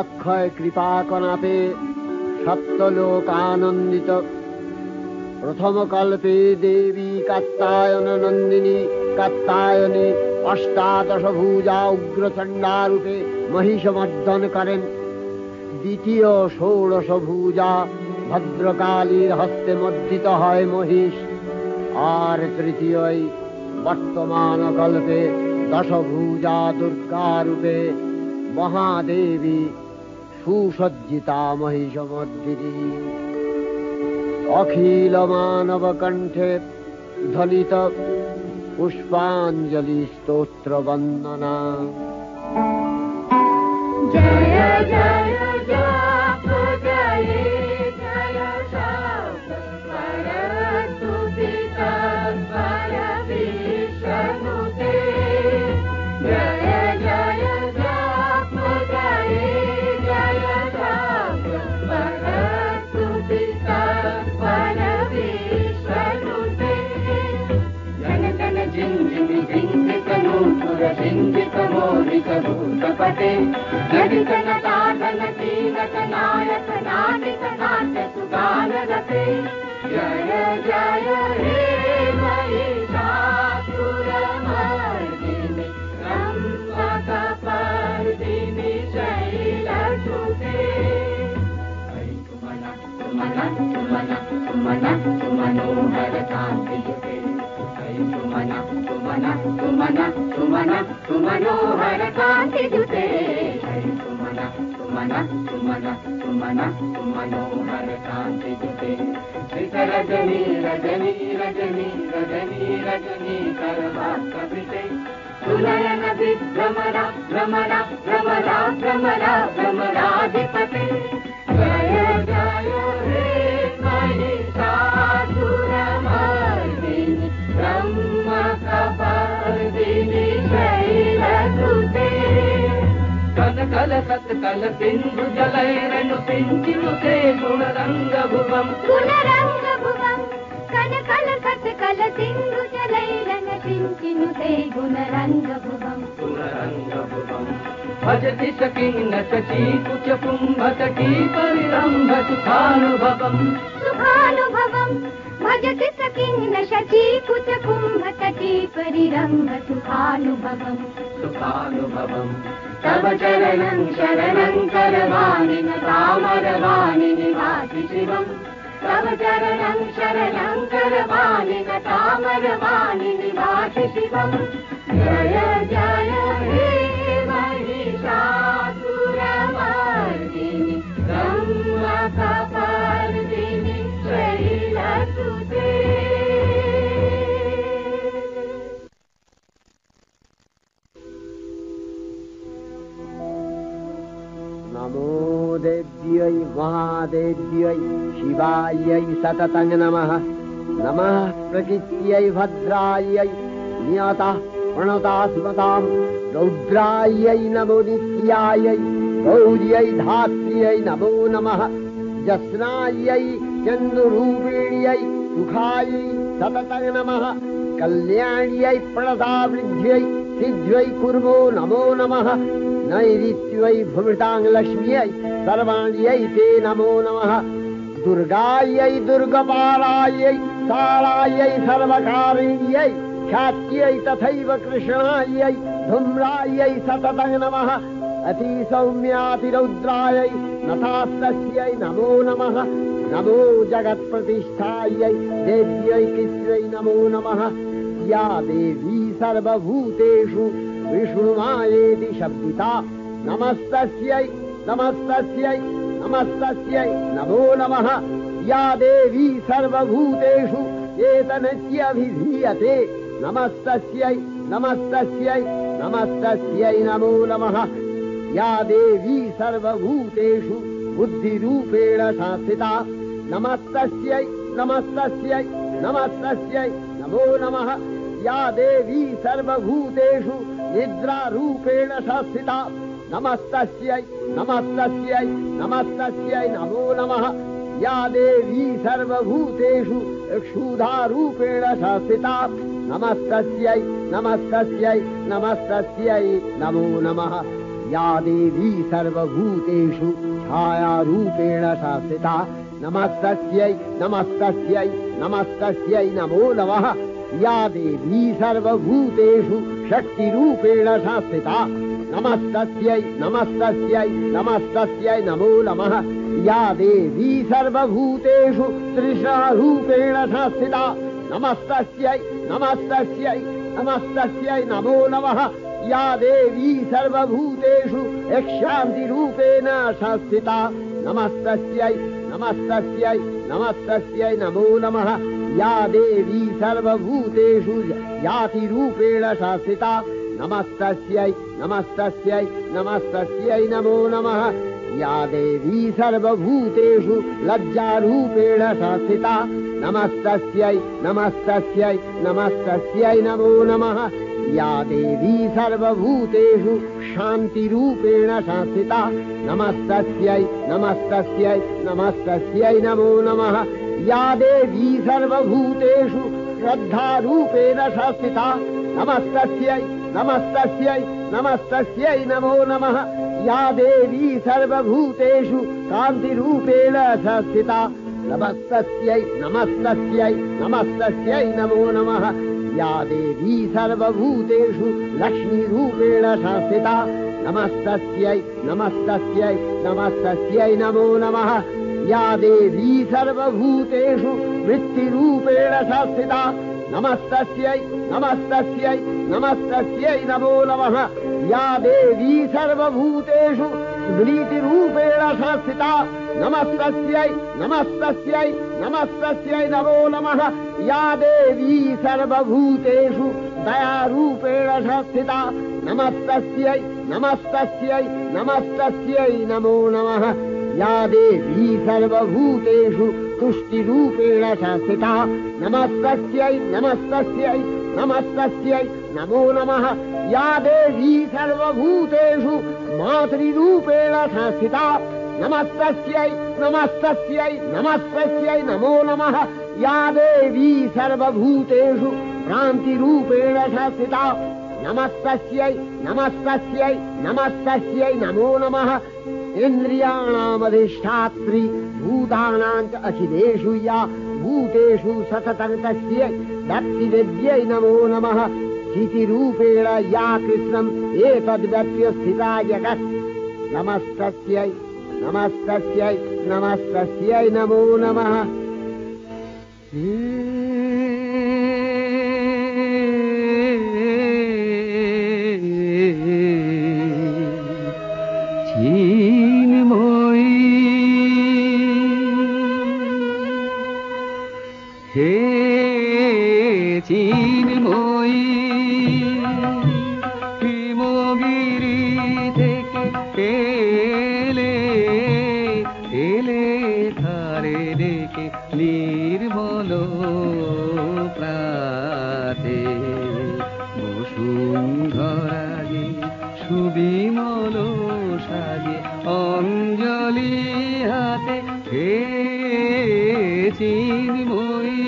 অক্ষয় কৃপা কনাপে সপ্তলোকানন্দিত প্রথম কল্পে দেবী কাত্যায়ন নন্দিনী কাত্যায়নে অষ্টাদশ ভুজা উগ্রচণ্ডা রূপে মহিষমর্দন করেন। দ্বিতীয় ষোড়শ ভুজা ভদ্রকালীর হস্তে মর্দিত হয় মহিষ, আর তৃতীয় वर्तमानकल्पे दशभुजा दुर्गारूपे महादेवी सुसज्जिता महिषमर्दिनी अखिल मानव कंठे ध्वनित पुष्पांजलि स्तोत्र वंदना। जय जय जाप जय जय शाप परस्तुति तत्पर विष्णुते। जय जय जाप जय जय शाप परस्तुति तत्पर विष्णुते। जन जन जिंजिम जिंजित नूपुर जिंजित मोरित भूतपते। जडित नटाटन कीलक नायक नाटिक नाट्य सुगान रते। जय जय हे महिषासुरमर्दिनि ब्रह्मकपर्दिनि शैलसुते। सुमन सुमन सुमन सुमनोहर कान्तियुते। सुमन सुमन सुमन सुमन सुमनोहर कान्तियुते। सुमन सुमन सुमन सुमन सुमनोहर कान्तियुते। रजनी रजनी रजनी रजनी रजनी करवाकपिते। सुनयन विभ्रमरा भ्रमरा भ्रमरा भ्रमरा भ्रमराधिपते। जय जय हे महिषासुरमर्दिनि ब्रह्मकपर्दिनि शैलसुते। कल कल सत्कल सिंधु जलैरनु सिंचिनुते गुणरंगभुवम्। गुणरंगभुवम् कल कल सत्कल सिंधु जलैरनु सिंचिनुते गुणरंगभुवम्। गुणरंगभुवम् भजति सकिन्न शची कुच कुंभतटी परिरंभ सुखानुभवम्। सुखानुभवम् भजति सकिन्न शची कुच कुंभतटी परिरंभ सुखानुभवम्। सुखानुभवम् तव चरणं शरणं करवाणि तामरवाणि निवासि शिवम्। तव चरणं शरणं करवाणि तामरवाणि निवासि शिवम्। जय जय हे महिषासुरमर्दिनि ब्रह्मकपर्दिनि शैलसुते। नमो देव्यै महादेव्यै शिवायै सततं नमः। नमः प्रकृत्यै भद्रायै नियता प्रणता स्मतां। रौद्रायै नमो नित्यायै गौर्यै धात्र्यै नमो नमः। जस्नायै चन्द्ररूपिण्यै सुखायै सततं नमः। कल्याण्यै प्रणतावृद्ध्यै सिद्ध्यै कुर्मो नमो नमः। नैऋत्यै भूमितां लक्ष्म्यै सर्वाण्यै ते नमो नमः। दुर्गायै दुर्गपालायै सारायै सर्वकारिण्यै ख्यात्यै तथैव कृष्णायै धूम्रायै सततं नमः। अतिसौम्यातिरौद्रायै नथास्तस्यै नमो नमः। नमो जगत्प्रतिष्ठायै देव्यै कृत्यै नमो नमः। या देवी सर्वभूतेषु विष्णुमायेति शब्दिता नमस्तस्यै नमस्तस्यै नमस्तस्यै नमो नमः। या देवी सर्वभूतेषु एतनस्यभिधीयते नमस्तस्यै नमस्तस्यै नमस्तस्यै नमो नमः। या देवी सर्वभूतेषु बुद्धिरूपेण संस्थिता नमस्तस्यै नमस्तस्यै नमस्तस्यै नमो नमः। या देवी सर्वभूतेषु निद्रारूपेण संस्थिता नमस्तस्यै नमस्तस्यै नमस्तस्यै नमो नमः। या देवी सर्वभूतेषु क्षुधारूपेण संस्थिता नमस्तस्यै नमस्तस्यै नमस्तस्यै नमो नमः। या देवी सर्वभूतेषु छायारूपेण संस्थिता नमस्तस्यै नमस्तस्यै नमस्तस्यै नमो नमः। या देवी सर्वभूतेषु शक्तिरूपेण संस्थिता नमस्तस्यै नमस्तस्यै नमस्तस्यै नमो नमः। या देवी सर्वभूतेषु तृष्णारूपेण संस्थिता नमस्तस्यै नमस्तस्यै नमस्तस्यै नमो नमः या देवी सर्वभूतेषु यक्षान्तिरूपेण संस्थिता नमस्तस्यै नमस्तस्यै नमस्तस्यै नमो नमः या देवी सर्वभूतेषु यातिरूपेण संस्थिता नमस्तस्यै नमस्तस्यै नमस्तस्यै नमो नमः या देवी सर्वभूतेषु लज्जारूपेण संस्थिता नमस्तस्यै नमस्तस्यै नमस्तस्यै नमो नमः या देवी सर्वभूतेषु शान्तिरूपेण संस्थिता नमस्तस्यै नमस्तस्यै नमस्तस्यै नमो नमः या देवी सर्वभूतेषु श्रद्धारूपेण संस्थिता नमस्तस्यै नमस्तस्यै नमस्तस्यै नमो नमः या देवी सर्वभूतेषु कान्तिरूपेण संस्थिता नमस्तस्यै नमस्तस्यै नमस्तस्यै नमो नमः या देवी सर्वभूतेषु लक्ष्मीरूपेण संस्थिता नमस्तस्यै नमस्तस्यै नमस्तस्यै नमो नमः या देवी सर्वभूतेषु वृत्तिरूपेण संस्थिता नमस्तस्यै नमस्तस्यै नमस्तस्यै नमो नमः या देवी सर्वभूतेषु स्मृतिरूपेण संस्थिता नमस्तस्यै नमस्तस्यै नमस्तस्यै नमो नमः या देवी सर्वभूतेषु दयारूपेण संस्थिता नमस्तस्यै नमस्तस्यै नमस्तस्यै नमो नमः या देवी सर्वभूतेषु तुष्टिरूपेण संस्थिता नमस्तस्यै नमस्तस्यै नमस्तस्यै नमो नमः या देवी सर्वभूतेषु मातृरूपेण संस्थिता नमस्तस्यै नमस्तस्यै नमस्तस्यै नमो नमः या देवी सर्वभूतेषु भ्रान्तिरूपेण संस्थिता नमस्तस्यै नमस्तस्यै नमस्तस्यै नमो नमः इन्द्रियाणामधिष्ठात्री भूतानां च अखिलेषु या भूतेषु सततं तस्यै भक्तिविद्यै नमो नमः स्थितिरूपेण या कृष्णम् एतद्व्यप्य स्थिता जगत् नमस्तस्यै नमस्तस्यै नमस्तस्यै नमो नमः हे চিন্ময়ী হিমগিরি থেকে এলে এলে ধারে ডেকে নির্মল প্রাতে বসুন্ধরাগে সুবিমল সাজে অঞ্জলি হাতে হে চিন্ময়ী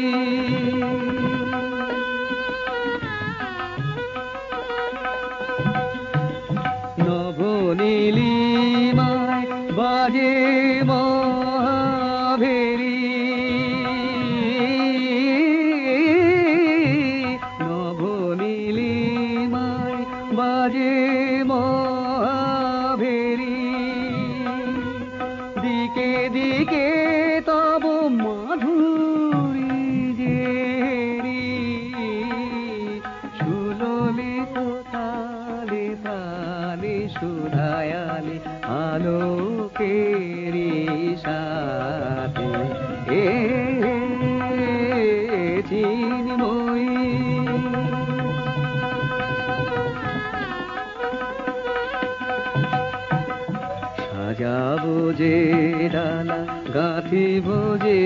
নবনীলিমায় বাজে মহাভেরি নবনীলিমায় বাজে মহাভেরি দিকে দিকে তব মাধুরী জেরি সুললিত তালে তালে সুধায়ালে আলোকেরি সাথে এ চিন্ময়ী সাজাবো যে ডালা গাঁথিব যে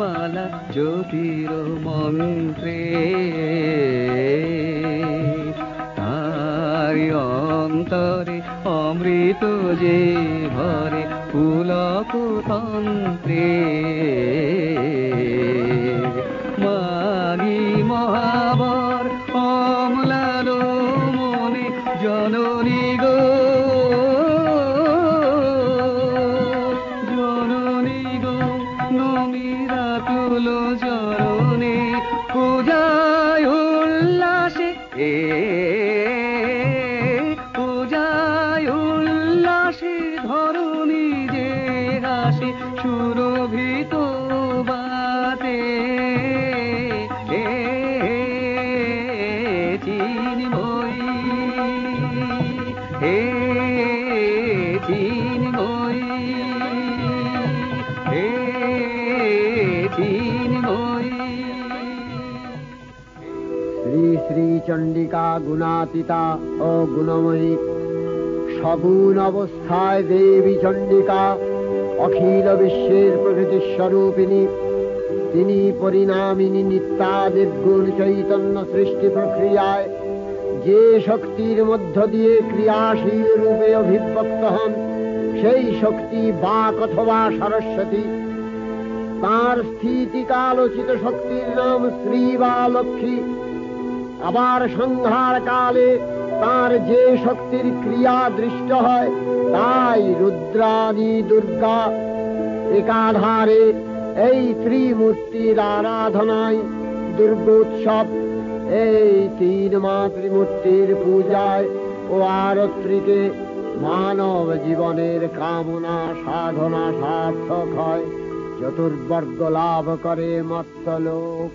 মালা জ্যোতির মন্ত্রে তারি অন্তরে অমৃত যে ভরে পুলক তন্ত্রে মাগি মহাবর অমলার মনে জননী গো নমিরাতুল চরণে পূজায় উল্লাসে পূজায় উল্লাসে ধরণী যে হাসে সুরভিত বাতে শ্রী চণ্ডিকা গুণাতীতা ও গুণময়ী, সগুণ অবস্থায় দেবী চণ্ডিকা অখিল বিশ্বের প্রকৃতি স্বরূপিণী। তিনি পরিণামিনী নিত্যা নির্গুণ চৈতন্য সৃষ্টি প্রক্রিয়ায় যে শক্তির মধ্য দিয়ে ক্রিয়াশীল রূপে অভিব্যক্ত হন, সেই শক্তি বাক অথবা সরস্বতী। তাঁর স্থিতিকালোচিত শক্তির নাম শ্রী বা লক্ষ্মী। আবার সংহার কালে তাঁর যে শক্তির ক্রিয়া দৃষ্ট হয়, তাই রুদ্রাণী দুর্গা। একাধারে এই ত্রিমূর্তির আরাধনায় দুর্গোৎসব, এই তিন মাতৃমূর্তির পূজায় ও আরত্রিকে মানব জীবনের কামনা সাধনা সার্থক হয়, চতুর্বর্গ লাভ করে মর্ত্যলোক।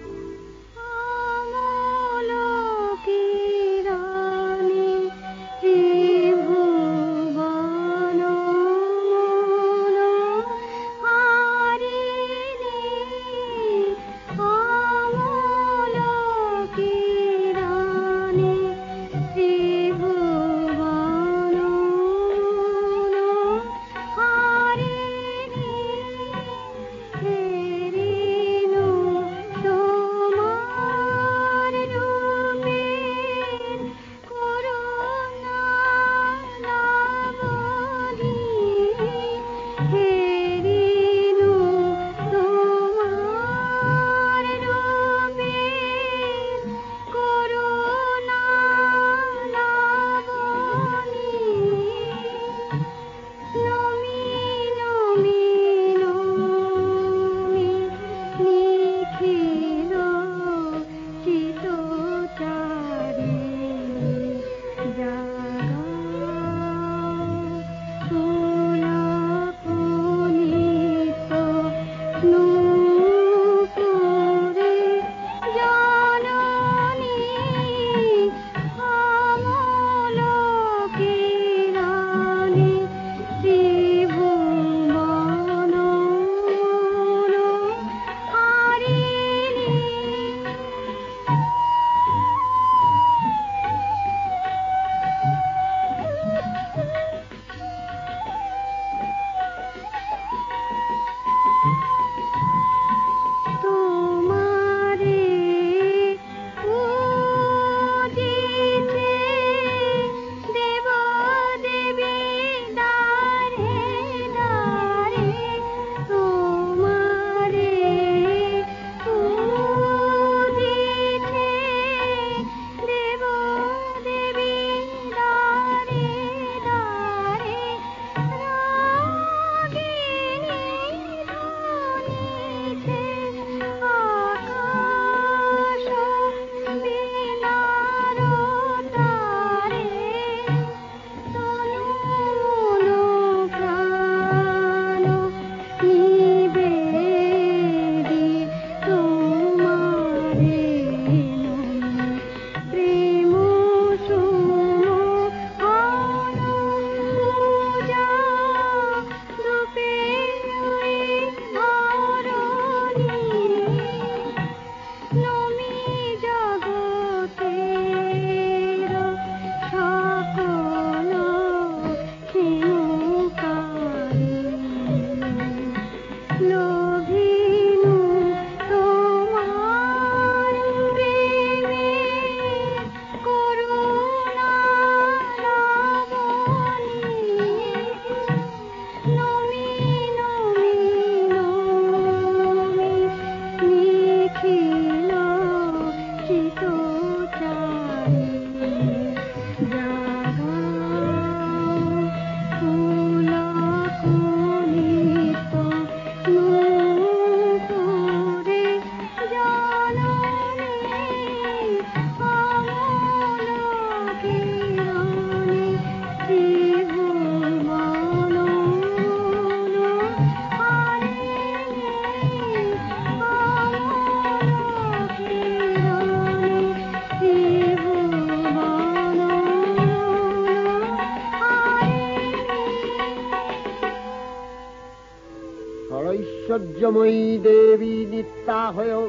ঐশ্বর্যময়ী দেবী নিত্যা হয়েও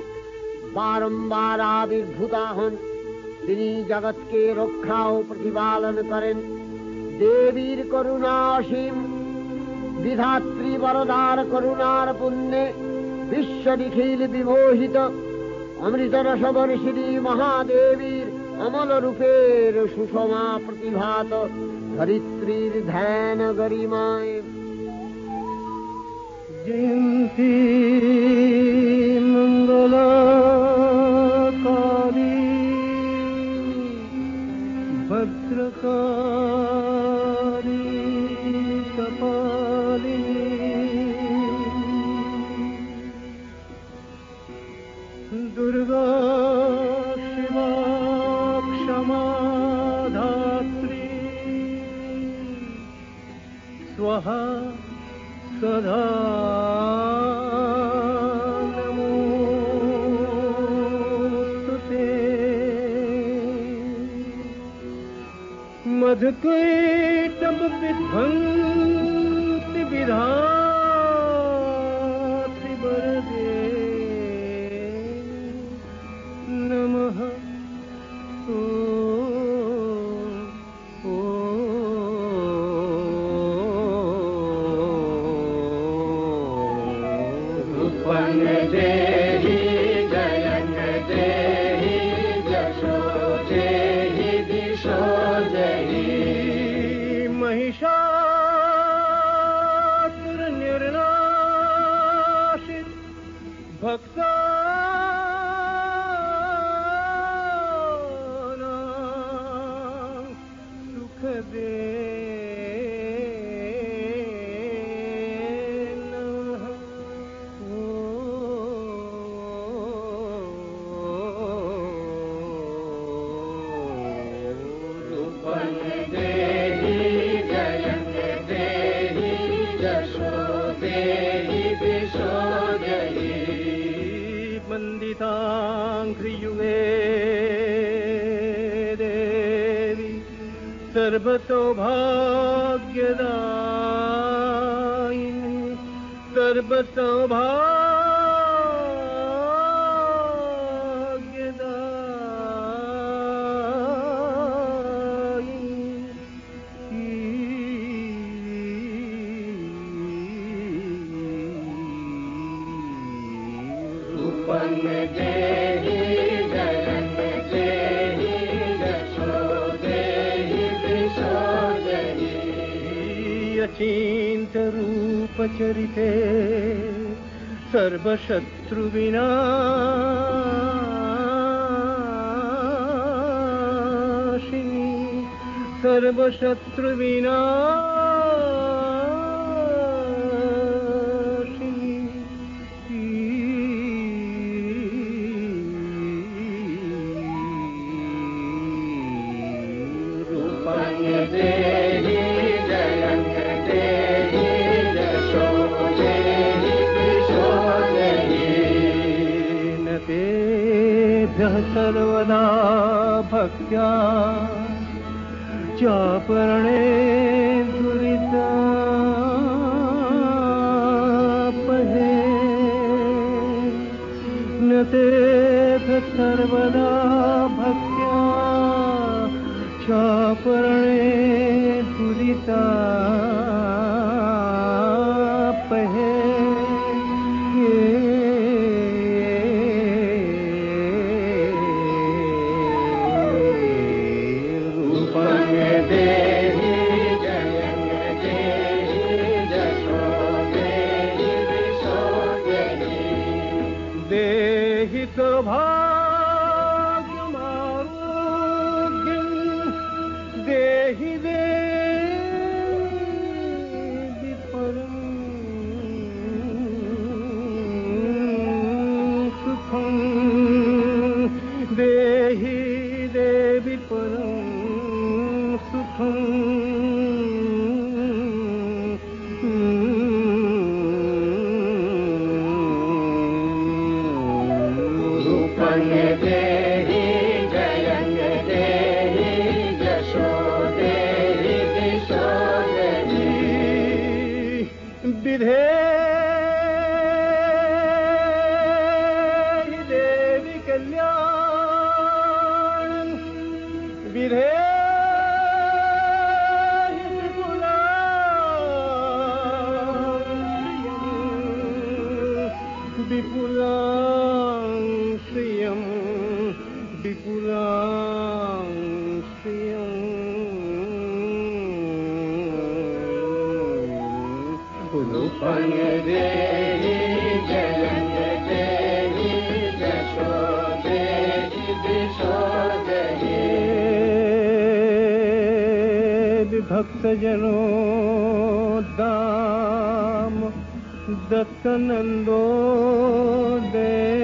বারম্বার আবির্ভূতা হন তিনি জগৎকে রক্ষা ও প্রতিপালন করেন। দেবীর করুণা অসীম, বিধাত্রী বরদার করুণার পুণ্যে বিশ্ব নিখিল বিমোহিত। অমৃত রসবর্ষিণী মহাদেবীর অমল রূপের সুষমা প্রতিভাত ধরিত্রীর ধ্যান গরিমায়। জয়ন্তী মঙ্গলকারী ভদ্রকারী কপালিনী দুর্গা শিবা ক্ষমা ধাত্রী স্বাহা सदा नमोस्तुते। मधुकैटभ विध्वंसि विधात्रि वरदे नमः। देहि जयन् देहि जशो देहि दिशो देहि महिषासुर निर्नाशित भक्तानां सुख दे। वन्दिताङ्घ्रियुगे देवी सर्वसौभाग्यदायिनी देहि जयन् देहि जशो देहि दिशो देहि अचिन्त रूप चरिते सर्वशत्रुविनाशिनी देहि जयन् देहि जशो देहि दिशो देहि न तेभ्यः सर्वदा भक्त्या चापरणे दुरितापहे न तेभ्यः सर्वदा भक्त्या चापरणे दुरितापहे देहि जयन् देहि जशो देहि दिशो देहि देहि सौभाग्यमारोग्यं देहि देवि परं सुखं देहि देवि परं सुखं देहि जयन् देहि जशो देहि दिशो देहि विधेहि देवि कल्याणं বিধে বিপুলাং শ্রিয়ম বিপুলাং শ্রিয়ম रूपं देहि जयं देहि यशो देहि दिशो देहि भक्तजनोद्दाम दत्तनंदो देविके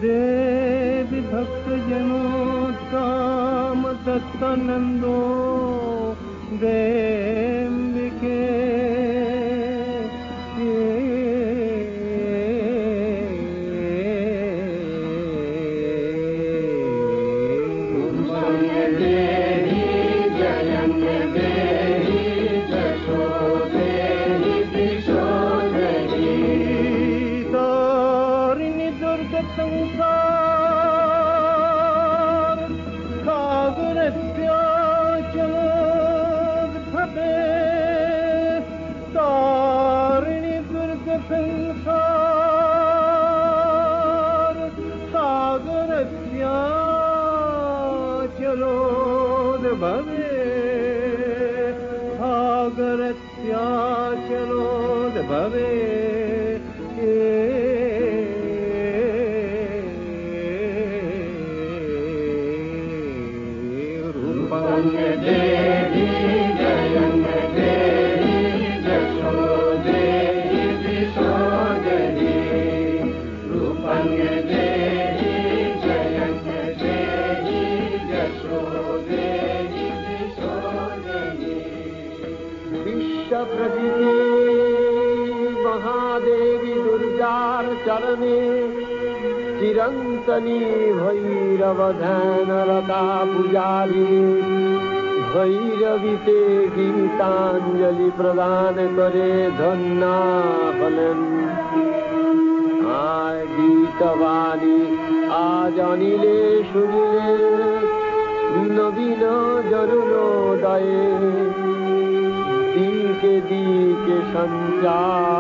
देवी भक्तजनोद्दाम दत्तनंदो देविके संसार सागरस्याचलोद्भवे तारिणि दुर्ग संसार सागरस्याचलोद्भवे सागरस्याचलोद्भवे देहि जयं देहि यशो देहि दिशो देहि रूपं देहि जयं देहि यशो देहि दिशो देहि विश्वप्रजिते महादेवी दुर्गार चरणे चिरंतनी भैरव ध्यानरता पुजारी भैरवीते गीतांजलि प्रदान करे धन्ना फलन आय गीतवाणी आज अनिले सुनिले नवीन जरुणोदये दिके दिके संचारित